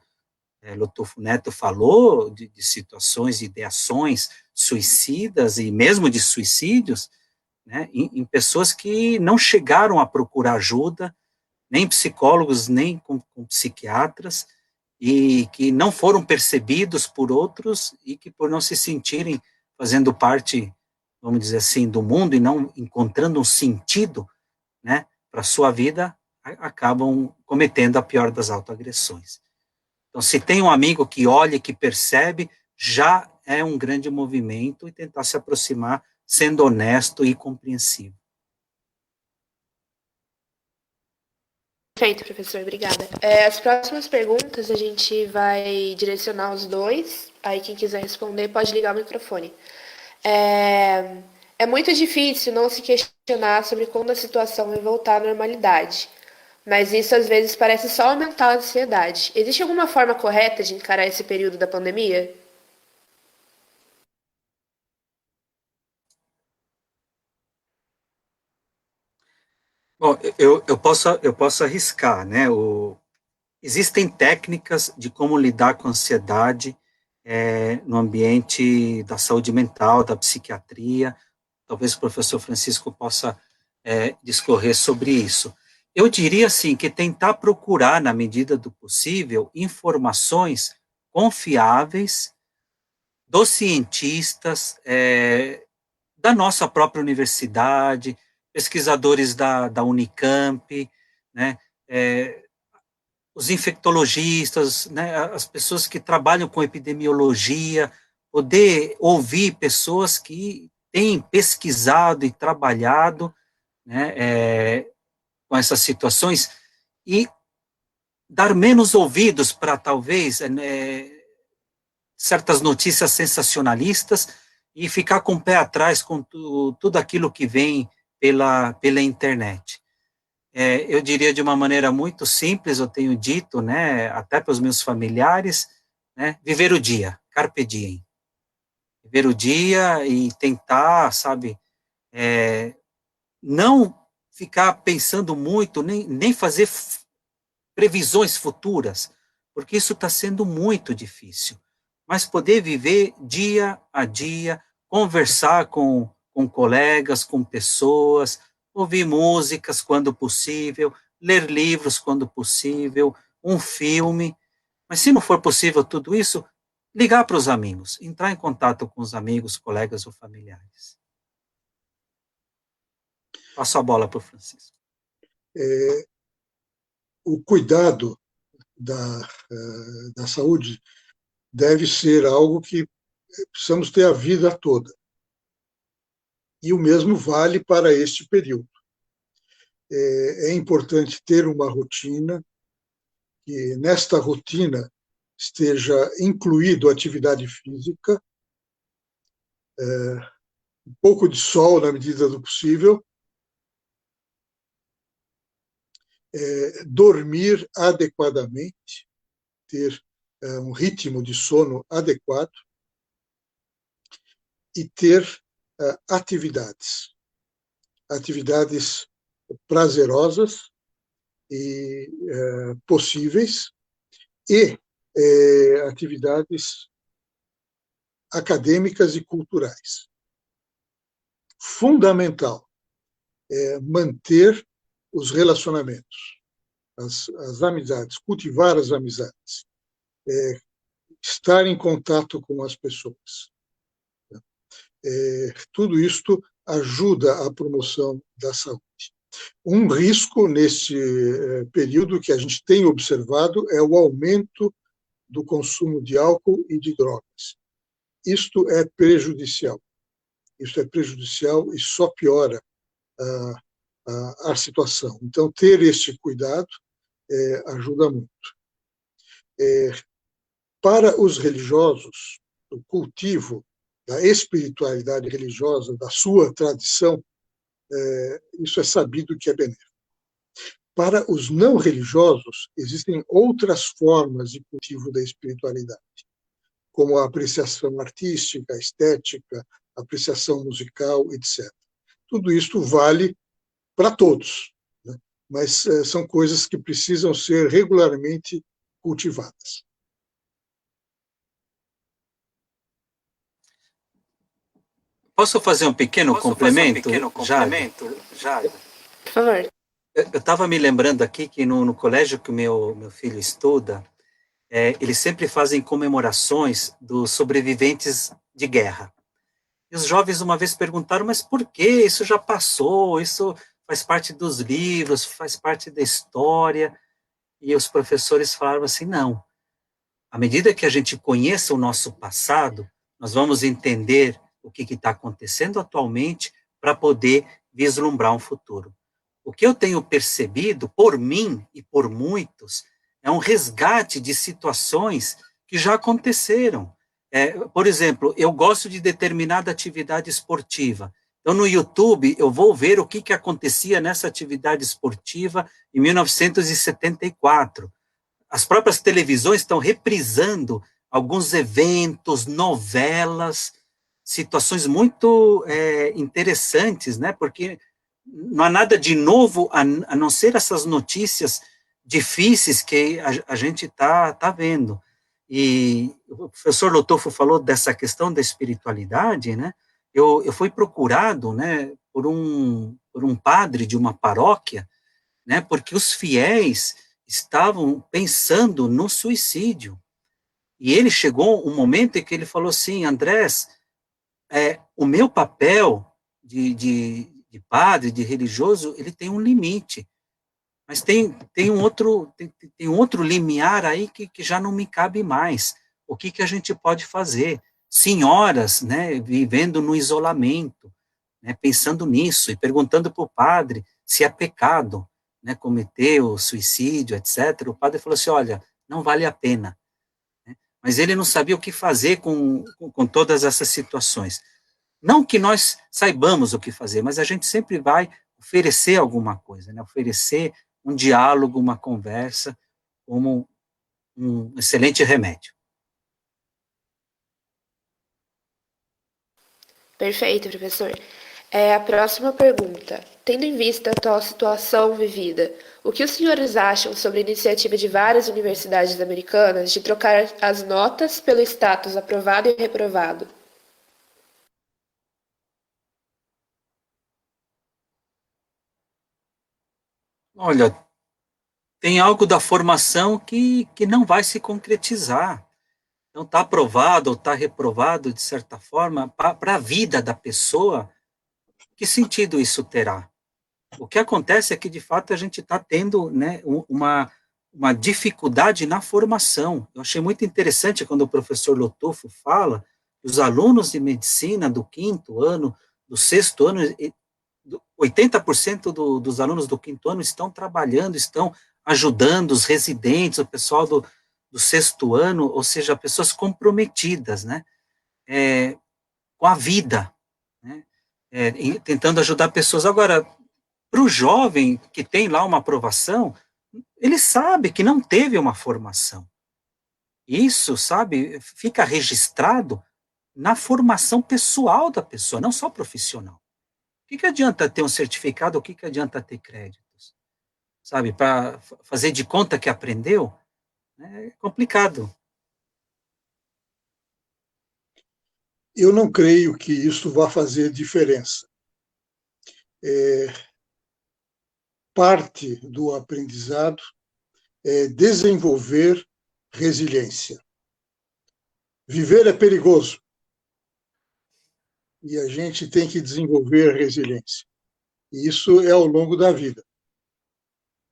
Lotufo Neto falou de situações, de ideações suicidas e mesmo de suicídios, né, em pessoas que não chegaram a procurar ajuda, nem psicólogos, nem com psiquiatras, e que não foram percebidos por outros, e que por não se sentirem fazendo parte, vamos dizer assim, do mundo, e não encontrando um sentido, né, para a sua vida, acabam cometendo a pior das autoagressões. Então, se tem um amigo que olha, que percebe, já é um grande movimento, e tentar se aproximar sendo honesto e compreensivo. Perfeito, professor, obrigada. As próximas perguntas a gente vai direcionar os dois, aí quem quiser responder pode ligar o microfone. É muito difícil não se questionar sobre quando a situação vai voltar à normalidade, mas isso às vezes parece só aumentar a ansiedade. Existe alguma forma correta de encarar esse período da pandemia? Bom, eu posso arriscar, né? Existem técnicas de como lidar com a ansiedade no ambiente da saúde mental, da psiquiatria. Talvez o professor Francisco possa discorrer sobre isso. Eu diria, assim, que tentar procurar, na medida do possível, informações confiáveis dos cientistas, da nossa própria universidade, pesquisadores da Unicamp, né, os infectologistas, né, as pessoas que trabalham com epidemiologia, poder ouvir pessoas que têm pesquisado e trabalhado, né, com essas situações e dar menos ouvidos para talvez certas notícias sensacionalistas e ficar com o pé atrás com tudo aquilo que vem pela internet. Eu diria de uma maneira muito simples, eu tenho dito, né, até para os meus familiares, né, viver o dia, carpe diem. Viver o dia e tentar, sabe, não ficar pensando muito, nem fazer previsões futuras, porque isso está sendo muito difícil. Mas poder viver dia a dia, conversar com colegas, com pessoas, ouvir músicas quando possível, ler livros quando possível, um filme. Mas se não for possível tudo isso, ligar para os amigos, entrar em contato com os amigos, colegas ou familiares. Passo a bola para o Francisco. O cuidado da saúde deve ser algo que precisamos ter a vida toda. E o mesmo vale para este período. É importante ter uma rotina, que nesta rotina esteja incluído atividade física, um pouco de sol na medida do possível, dormir adequadamente, ter um ritmo de sono adequado e ter atividades prazerosas e possíveis e atividades acadêmicas e culturais. Fundamental é manter os relacionamentos, as amizades, cultivar as amizades, estar em contato com as pessoas. Tudo isto ajuda à promoção da saúde. Um risco nesse período que a gente tem observado é o aumento do consumo de álcool e de drogas. Isto é prejudicial. Isto é prejudicial e só piora a situação. Então, ter este cuidado ajuda muito. Para os religiosos, o cultivo da espiritualidade religiosa, da sua tradição, isso é sabido que é benéfico. Para os não religiosos, existem outras formas de cultivo da espiritualidade, como a apreciação artística, estética, apreciação musical, etc. Tudo isto vale para todos, né? Mas são coisas que precisam ser regularmente cultivadas. Posso fazer um pequeno complemento, Jade? Por favor. Eu estava me lembrando aqui que no colégio que o meu filho estuda, eles sempre fazem comemorações dos sobreviventes de guerra. E os jovens uma vez perguntaram, mas por que? Isso já passou, isso faz parte dos livros, faz parte da história. E os professores falaram assim, não. À medida que a gente conheça o nosso passado, nós vamos entender o que está acontecendo atualmente para poder vislumbrar um futuro. O que eu tenho percebido, por mim e por muitos, é um resgate de situações que já aconteceram. Por exemplo, eu gosto de determinada atividade esportiva. Então, no YouTube, eu vou ver o que acontecia nessa atividade esportiva em 1974. As próprias televisões estão reprisando alguns eventos, novelas, situações muito interessantes, né? Porque não há nada de novo a não ser essas notícias difíceis que a gente tá vendo. E o professor Lotofo falou dessa questão da espiritualidade, né? Eu fui procurado, né, por um padre de uma paróquia, né, porque os fiéis estavam pensando no suicídio. E ele chegou um momento em que ele falou assim, Andrés, o meu papel de padre, de religioso, ele tem um limite, mas tem um outro limiar aí que já não me cabe mais. O que a gente pode fazer? Senhoras, né, vivendo no isolamento, né, pensando nisso e perguntando para o padre se é pecado, né, cometer o suicídio, etc. O padre falou assim, olha, não vale a pena. Né? Mas ele não sabia o que fazer com todas essas situações. Não que nós saibamos o que fazer, mas a gente sempre vai oferecer alguma coisa, né? Oferecer um diálogo, uma conversa, como um excelente remédio. Perfeito, professor. A próxima pergunta. Tendo em vista a atual situação vivida, o que os senhores acham sobre a iniciativa de várias universidades americanas de trocar as notas pelo status aprovado e reprovado? Olha, tem algo da formação que não vai se concretizar. Então, está aprovado ou está reprovado, de certa forma, para a vida da pessoa, que sentido isso terá? O que acontece é que, de fato, a gente está tendo, né, uma dificuldade na formação. Eu achei muito interessante quando o professor Lotofo fala que os alunos de medicina do quinto ano, do sexto ano, 80% dos alunos do quinto ano estão trabalhando, estão ajudando os residentes, o pessoal do sexto ano, ou seja, pessoas comprometidas, né, com a vida, né, tentando ajudar pessoas. Agora, para o jovem que tem lá uma aprovação, ele sabe que não teve uma formação. Isso, sabe, fica registrado na formação pessoal da pessoa, não só profissional. O que adianta ter um certificado, o que adianta ter créditos? Sabe, para fazer de conta que aprendeu, é complicado. Eu não creio que isso vá fazer diferença. Parte do aprendizado é desenvolver resiliência. Viver é perigoso e a gente tem que desenvolver resiliência. E isso é ao longo da vida.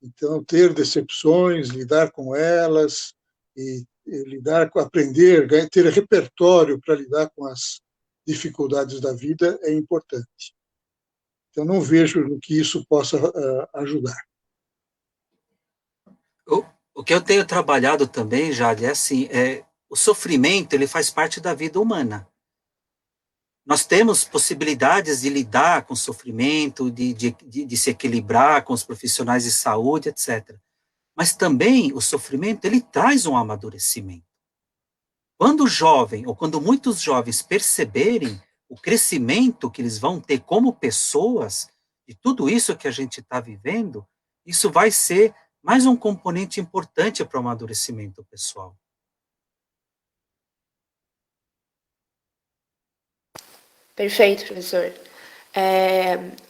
Então, ter decepções, lidar com elas e lidar com aprender, ter repertório para lidar com as dificuldades da vida é importante. Então, não vejo no que isso possa ajudar. O que eu tenho trabalhado também, Jade, é assim, o sofrimento, ele faz parte da vida humana. Nós temos possibilidades de lidar com o sofrimento, de se equilibrar com os profissionais de saúde, etc. Mas também o sofrimento, ele traz um amadurecimento. Quando o jovem, ou quando muitos jovens perceberem o crescimento que eles vão ter como pessoas, e tudo isso que a gente está vivendo, isso vai ser mais um componente importante para o amadurecimento pessoal. Perfeito, professor.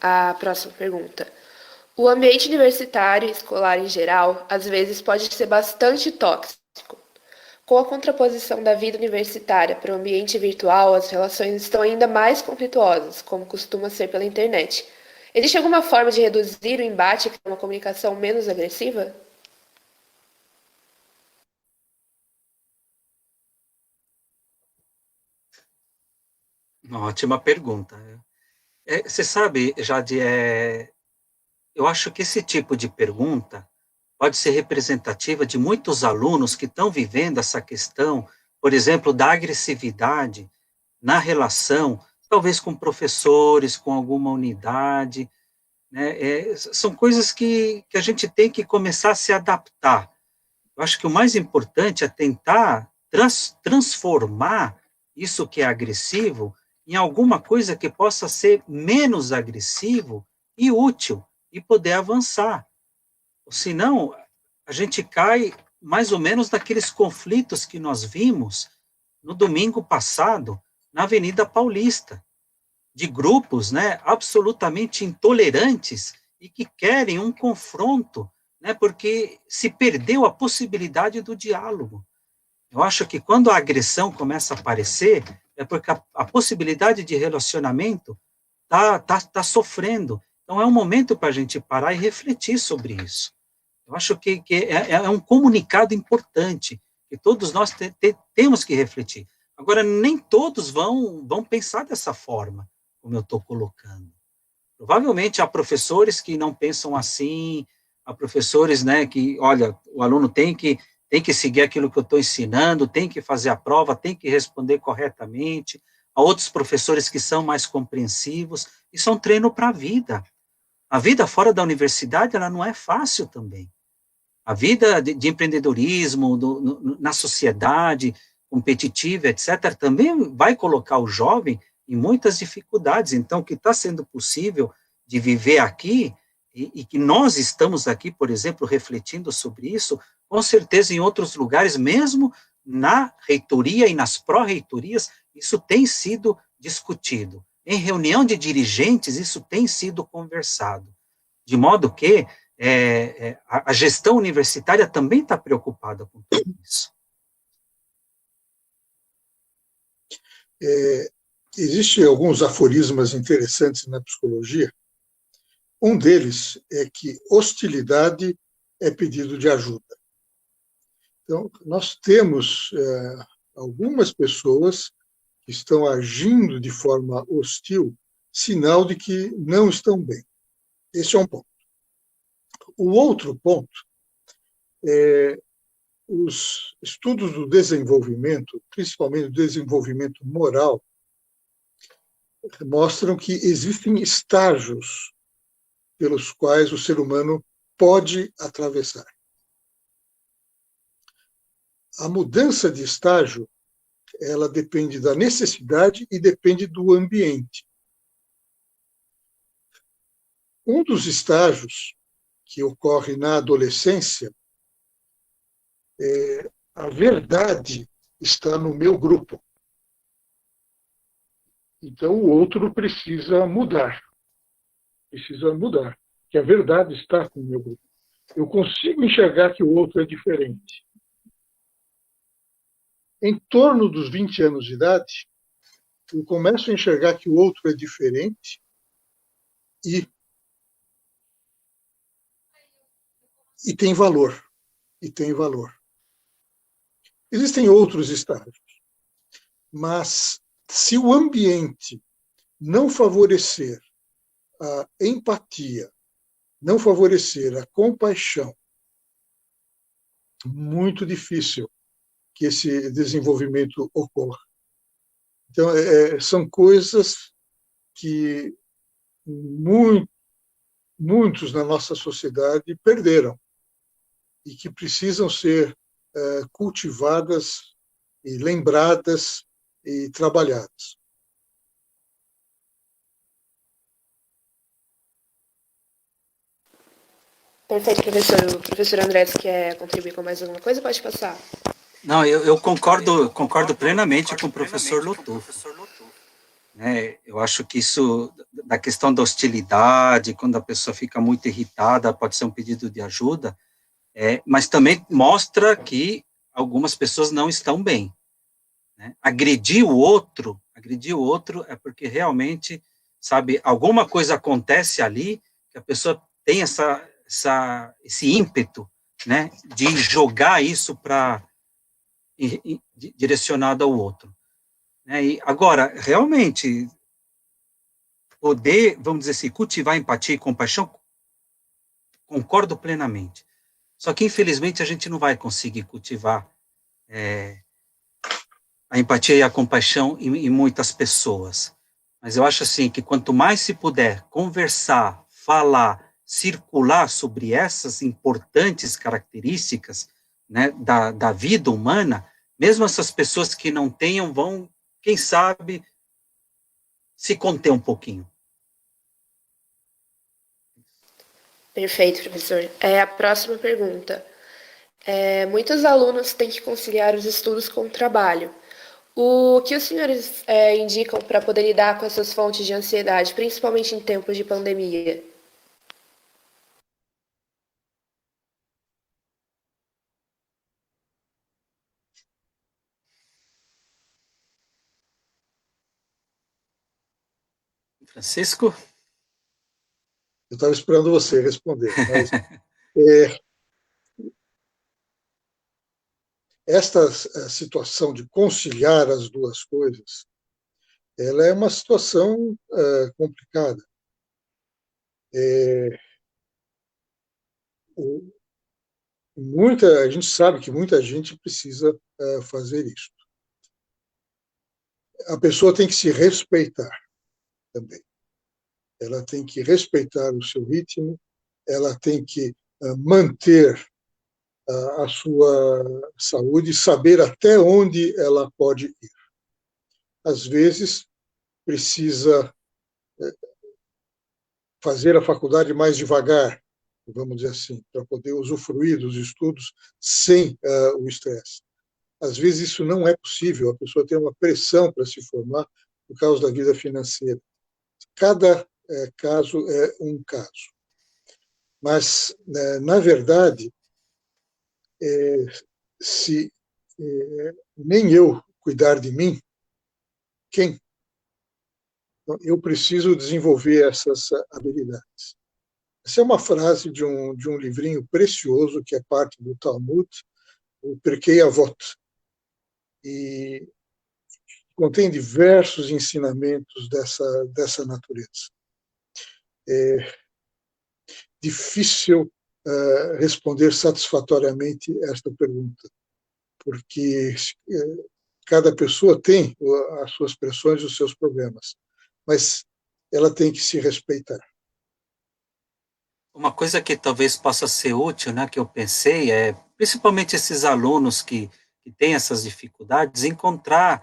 A próxima pergunta. O ambiente universitário e escolar em geral, às vezes, pode ser bastante tóxico. Com a contraposição da vida universitária para o ambiente virtual, as relações estão ainda mais conflituosas, como costuma ser pela internet. Existe alguma forma de reduzir o embate e criar uma comunicação menos agressiva? Uma ótima pergunta. Você sabe, Jade, eu acho que esse tipo de pergunta pode ser representativa de muitos alunos que estão vivendo essa questão, por exemplo, da agressividade na relação, talvez com professores, com alguma unidade, né? São coisas que a gente tem que começar a se adaptar. Eu acho que o mais importante é tentar transformar isso que é agressivo em alguma coisa que possa ser menos agressivo e útil, e poder avançar. Senão, a gente cai mais ou menos naqueles conflitos que nós vimos no domingo passado, na Avenida Paulista, de grupos, né, absolutamente intolerantes e que querem um confronto, né, porque se perdeu a possibilidade do diálogo. Eu acho que quando a agressão começa a aparecer, é porque a possibilidade de relacionamento tá sofrendo. Então, é um momento para a gente parar e refletir sobre isso. Eu acho que é um comunicado importante, que todos nós temos que refletir. Agora, nem todos vão pensar dessa forma, como eu estou colocando. Provavelmente há professores que não pensam assim, há professores, né, que, olha, o aluno tem que seguir aquilo que eu estou ensinando, tem que fazer a prova, tem que responder corretamente. Há outros professores que são mais compreensivos. Isso é um treino para a vida. A vida fora da universidade, ela não é fácil também. A vida de empreendedorismo, na sociedade competitiva, etc., também vai colocar o jovem em muitas dificuldades. Então, o que está sendo possível de viver aqui, e que nós estamos aqui, por exemplo, refletindo sobre isso, com certeza em outros lugares, mesmo na reitoria e nas pró-reitorias, isso tem sido discutido. Em reunião de dirigentes, isso tem sido conversado. De modo que a gestão universitária também está preocupada com tudo isso. Existem alguns aforismas interessantes na psicologia. Um deles é que hostilidade é pedido de ajuda. Então, nós temos algumas pessoas que estão agindo de forma hostil, sinal de que não estão bem. Esse é um ponto. O outro ponto é os estudos do desenvolvimento, principalmente o desenvolvimento moral, mostram que existem estágios pelos quais o ser humano pode atravessar. A mudança de estágio, ela depende da necessidade e depende do ambiente. Um dos estágios que ocorre na adolescência é a verdade está no meu grupo. Então o outro precisa mudar. Que a verdade está com o meu grupo. Eu consigo enxergar que o outro é diferente. Em torno dos 20 anos de idade, eu começo a enxergar que o outro é diferente e tem valor. E tem valor. Existem outros estágios, mas se o ambiente não favorecer a empatia, não favorecer a compaixão, muito difícil que esse desenvolvimento ocorra. Então, são coisas que muitos na nossa sociedade perderam e que precisam ser cultivadas e lembradas e trabalhadas. Perfeito, professor. O professor André quer contribuir com mais alguma coisa? Pode passar. Não, eu concordo plenamente com o professor Lotu. Eu acho que isso, da questão da hostilidade, quando a pessoa fica muito irritada, pode ser um pedido de ajuda, mas também mostra que algumas pessoas não estão bem. Né? Agredir o outro é porque realmente, sabe, alguma coisa acontece ali, que a pessoa tem esse ímpeto, né, de jogar isso direcionado ao outro. né? E agora, realmente, poder, vamos dizer assim, cultivar empatia e compaixão, concordo plenamente. Só que, infelizmente, a gente não vai conseguir cultivar a empatia e a compaixão em muitas pessoas. Mas eu acho assim que quanto mais se puder conversar, falar, circular sobre essas importantes características, né, da vida humana, mesmo essas pessoas que não tenham vão, quem sabe, se conter um pouquinho. Perfeito, professor. A próxima pergunta. Muitos alunos têm que conciliar os estudos com o trabalho. O que os senhores indicam para poder lidar com essas fontes de ansiedade, principalmente em tempos de pandemia? Francisco? Eu estava esperando você responder, mas é, esta situação de conciliar as duas coisas, ela é uma situação complicada. É, a gente sabe que muita gente precisa fazer isso. A pessoa tem que se respeitar também. Ela tem que respeitar o seu ritmo, ela tem que manter a sua saúde, saber até onde ela pode ir. Às vezes, precisa fazer a faculdade mais devagar, vamos dizer assim, para poder usufruir dos estudos sem o estresse. Às vezes isso não é possível, a pessoa tem uma pressão para se formar por causa da vida financeira. Cada caso é um caso. Mas, na verdade, se nem eu cuidar de mim, quem? Então, eu preciso desenvolver essas habilidades. Essa é uma frase de um livrinho precioso que é parte do Talmud, o Pirkei Avot, e contém diversos ensinamentos dessa natureza. É difícil responder satisfatoriamente esta pergunta, porque cada pessoa tem as suas pressões e os seus problemas, mas ela tem que se respeitar. Uma coisa que talvez possa ser útil, né, que eu pensei, principalmente esses alunos que têm essas dificuldades, encontrar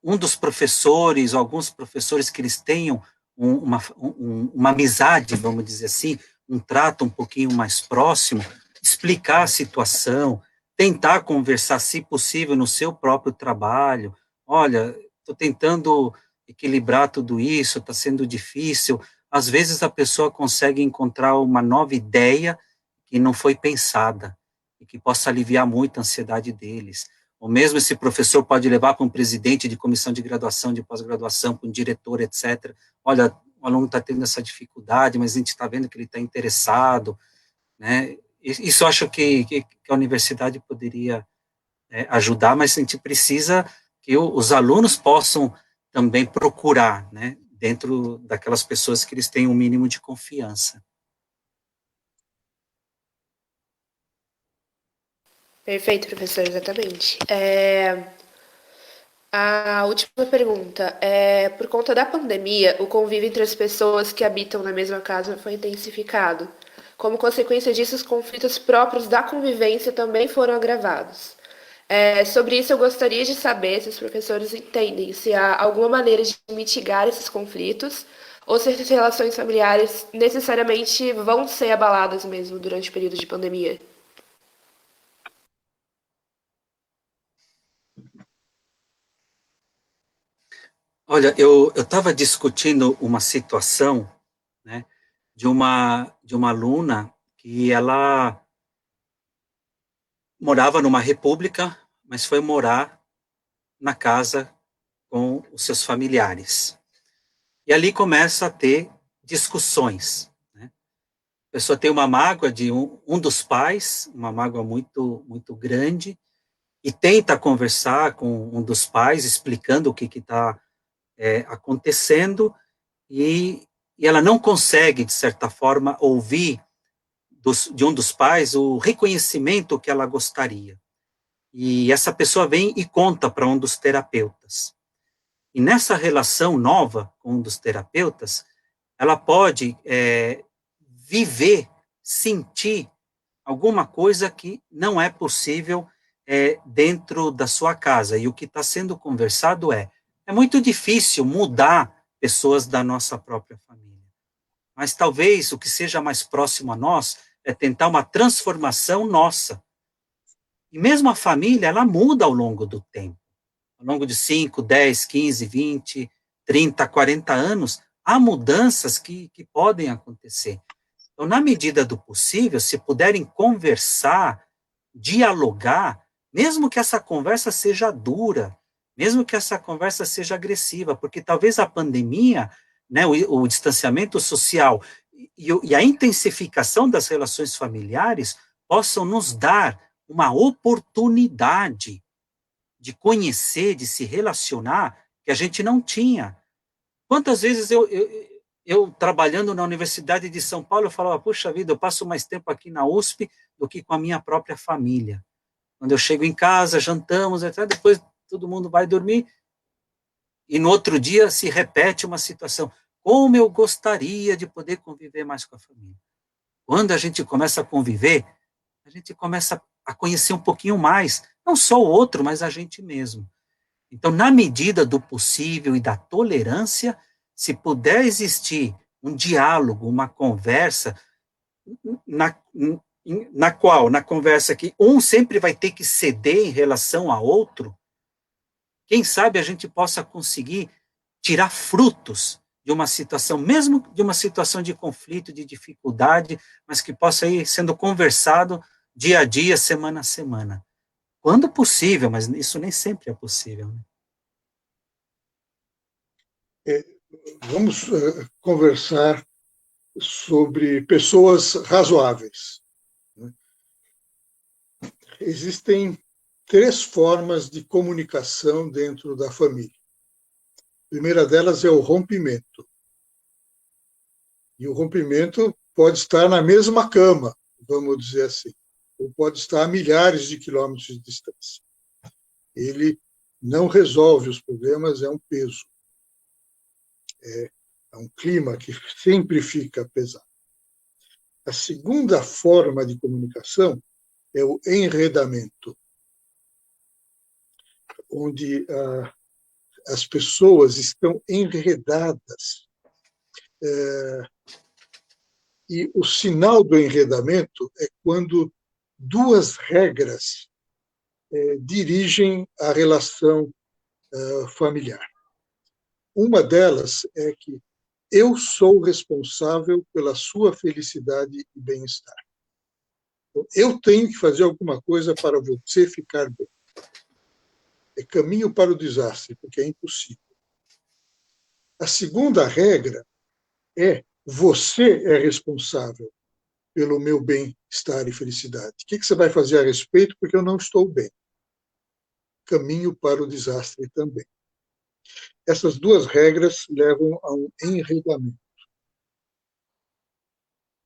um dos professores, alguns professores que eles tenham uma amizade, vamos dizer assim, um trato um pouquinho mais próximo, explicar a situação, tentar conversar, se possível, no seu próprio trabalho. Olha, estou tentando equilibrar tudo isso, está sendo difícil. Às vezes a pessoa consegue encontrar uma nova ideia que não foi pensada e que possa aliviar muito a ansiedade deles. Ou mesmo esse professor pode levar para um presidente de comissão de graduação, de pós-graduação, para um diretor, etc. Olha, o aluno está tendo essa dificuldade, mas a gente está vendo que ele está interessado, né? Isso eu acho que a universidade poderia ajudar, mas a gente precisa que os alunos possam também procurar, né, dentro daquelas pessoas que eles têm um mínimo de confiança. Perfeito, professor, exatamente. A última pergunta. Por conta da pandemia, o convívio entre as pessoas que habitam na mesma casa foi intensificado. Como consequência disso, os conflitos próprios da convivência também foram agravados. Sobre isso, eu gostaria de saber se os professores entendem se há alguma maneira de mitigar esses conflitos ou se as relações familiares necessariamente vão ser abaladas mesmo durante o período de pandemia. Olha, eu estava discutindo uma situação, né, de uma aluna que ela morava numa república, mas foi morar na casa com os seus familiares. E ali começa a ter discussões, né? A pessoa tem uma mágoa de um dos pais, uma mágoa muito, muito grande, e tenta conversar com um dos pais, explicando o que está acontecendo, e ela não consegue, de certa forma, ouvir de um dos pais o reconhecimento que ela gostaria. E essa pessoa vem e conta para um dos terapeutas. E nessa relação nova com um dos terapeutas, ela pode viver, sentir alguma coisa que não é possível dentro da sua casa. E o que está sendo conversado é muito difícil mudar pessoas da nossa própria família. Mas talvez o que seja mais próximo a nós é tentar uma transformação nossa. E mesmo a família, ela muda ao longo do tempo. Ao longo de 5, 10, 15, 20, 30, 40 anos, há mudanças que podem acontecer. Então, na medida do possível, se puderem conversar, dialogar, mesmo que essa conversa seja dura, mesmo que essa conversa seja agressiva, porque talvez a pandemia, né, o distanciamento social e a intensificação das relações familiares possam nos dar uma oportunidade de conhecer, de se relacionar, que a gente não tinha. Quantas vezes eu trabalhando na Universidade de São Paulo, eu falava, puxa vida, eu passo mais tempo aqui na USP do que com a minha própria família. Quando eu chego em casa, jantamos, etc., depois todo mundo vai dormir, e no outro dia se repete uma situação. Como eu gostaria de poder conviver mais com a família. Quando a gente começa a conviver, a gente começa a conhecer um pouquinho mais, não só o outro, mas a gente mesmo. Então, na medida do possível e da tolerância, se puder existir um diálogo, uma conversa, na conversa que um sempre vai ter que ceder em relação a outro, quem sabe a gente possa conseguir tirar frutos de uma situação, mesmo de uma situação de conflito, de dificuldade, mas que possa ir sendo conversado dia a dia, semana a semana. Quando possível, mas isso nem sempre é possível. Né? Vamos conversar sobre pessoas razoáveis. Existem 3 formas de comunicação dentro da família. A primeira delas é o rompimento. E o rompimento pode estar na mesma cama, vamos dizer assim, ou pode estar a milhares de quilômetros de distância. Ele não resolve os problemas, é um peso. É um clima que sempre fica pesado. A segunda forma de comunicação é o enredamento, onde as pessoas estão enredadas. E o sinal do enredamento é quando 2 regras dirigem a relação familiar. Uma delas é que eu sou responsável pela sua felicidade e bem-estar. Eu tenho que fazer alguma coisa para você ficar bem. É caminho para o desastre, porque é impossível. A segunda regra é você é responsável pelo meu bem-estar e felicidade. O que você vai fazer a respeito? Porque eu não estou bem. Caminho para o desastre também. Essas 2 regras levam a um enredamento.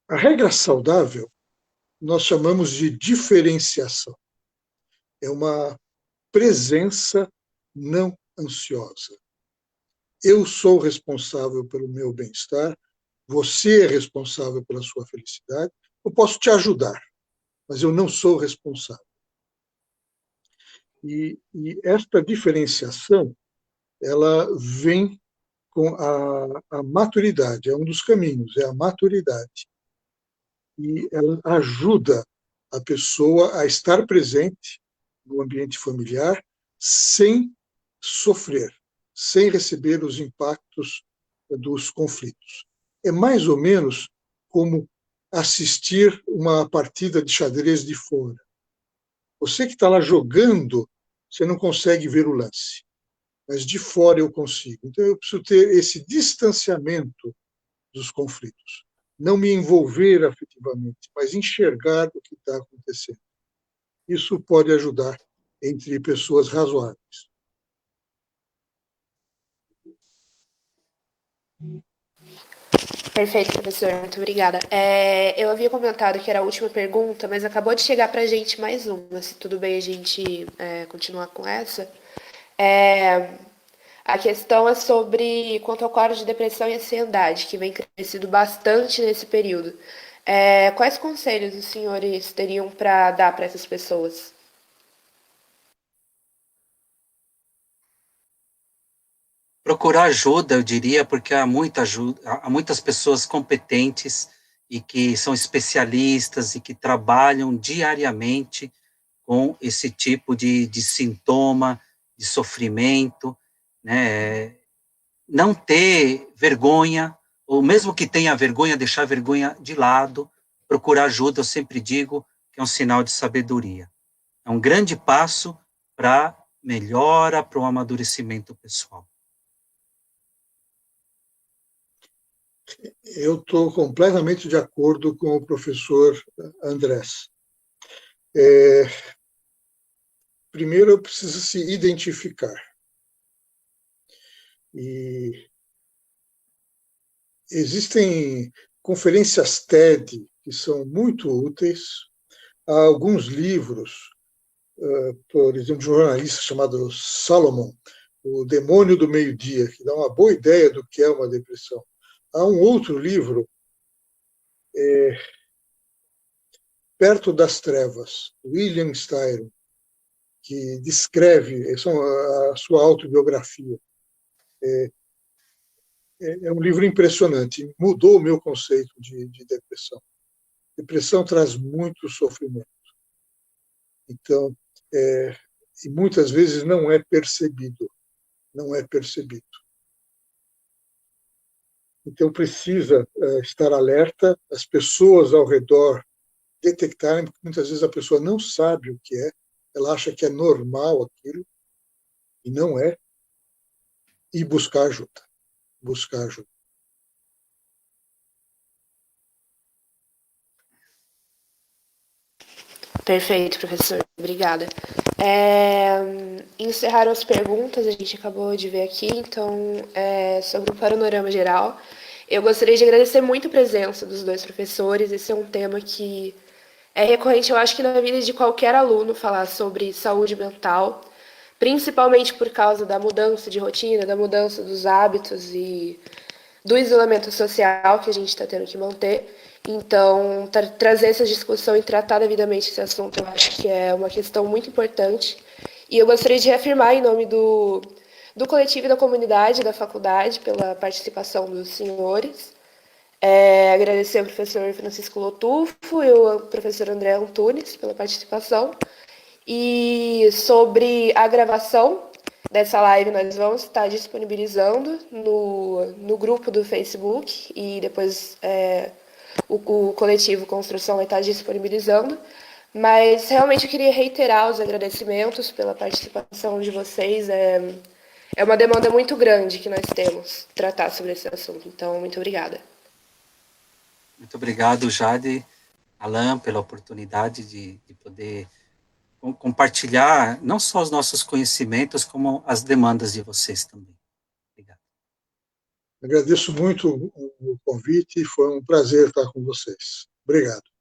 A regra saudável nós chamamos de diferenciação. É uma presença não ansiosa. Eu sou responsável pelo meu bem-estar, você é responsável pela sua felicidade, eu posso te ajudar, mas eu não sou responsável. E esta diferenciação, ela vem com a maturidade, é um dos caminhos, é a maturidade. E ela ajuda a pessoa a estar presente no ambiente familiar sem sofrer, sem receber os impactos dos conflitos. É mais ou menos como assistir uma partida de xadrez de fora. Você que está lá jogando, você não consegue ver o lance, mas de fora eu consigo. Então eu preciso ter esse distanciamento dos conflitos. Não me envolver afetivamente, mas enxergar o que está acontecendo. Isso pode ajudar entre pessoas razoáveis. Perfeito, professor. Muito obrigada. Eu havia comentado que era a última pergunta, mas acabou de chegar para a gente mais uma. Se tudo bem a gente continuar com essa. A questão é sobre quanto ao quadro de depressão e ansiedade, que vem crescido bastante nesse período. Quais conselhos os senhores teriam para dar para essas pessoas? Procurar ajuda, eu diria, porque há muita ajuda, há muitas pessoas competentes e que são especialistas e que trabalham diariamente com esse tipo de sintoma, de sofrimento, né? Não ter vergonha, ou mesmo que tenha vergonha, deixar a vergonha de lado, procurar ajuda, eu sempre digo que é um sinal de sabedoria. É um grande passo para melhora, para o amadurecimento pessoal. Eu estou completamente de acordo com o professor Andrés. Primeiro, eu preciso se identificar. E existem conferências TED que são muito úteis. Há alguns livros, por exemplo, de um jornalista chamado Salomon, O Demônio do Meio-Dia, que dá uma boa ideia do que é uma depressão. Há um outro livro, Perto das Trevas, William Styron, que descreve a sua autobiografia. É um livro impressionante, mudou o meu conceito de depressão. Depressão traz muito sofrimento. Então, e muitas vezes não é percebido, não é percebido. Então, precisa estar alerta, as pessoas ao redor detectarem, porque muitas vezes a pessoa não sabe o que é, ela acha que é normal aquilo, e não é, e buscar ajuda, buscar ajuda. Perfeito, professor. Obrigada. Encerraram as perguntas, a gente acabou de ver aqui, então, sobre o panorama geral, eu gostaria de agradecer muito a presença dos dois professores. Esse é um tema que é recorrente, eu acho que na vida de qualquer aluno, falar sobre saúde mental, principalmente por causa da mudança de rotina, da mudança dos hábitos e do isolamento social que a gente está tendo que manter. Então, trazer essa discussão e tratar devidamente esse assunto, eu acho que é uma questão muito importante. E eu gostaria de reafirmar, em nome do coletivo e da comunidade da faculdade, pela participação dos senhores. Agradecer ao professor Francisco Lotufo e ao professor André Antunes pela participação. E sobre a gravação dessa live, nós vamos estar disponibilizando no grupo do Facebook e depois o coletivo Construção vai estar disponibilizando. Mas realmente eu queria reiterar os agradecimentos pela participação de vocês. É uma demanda muito grande que nós temos tratar sobre esse assunto. Então, muito obrigada. Muito obrigado, Jade, Alan, pela oportunidade de poder compartilhar não só os nossos conhecimentos, como as demandas de vocês também. Obrigado. Agradeço muito o convite e foi um prazer estar com vocês. Obrigado.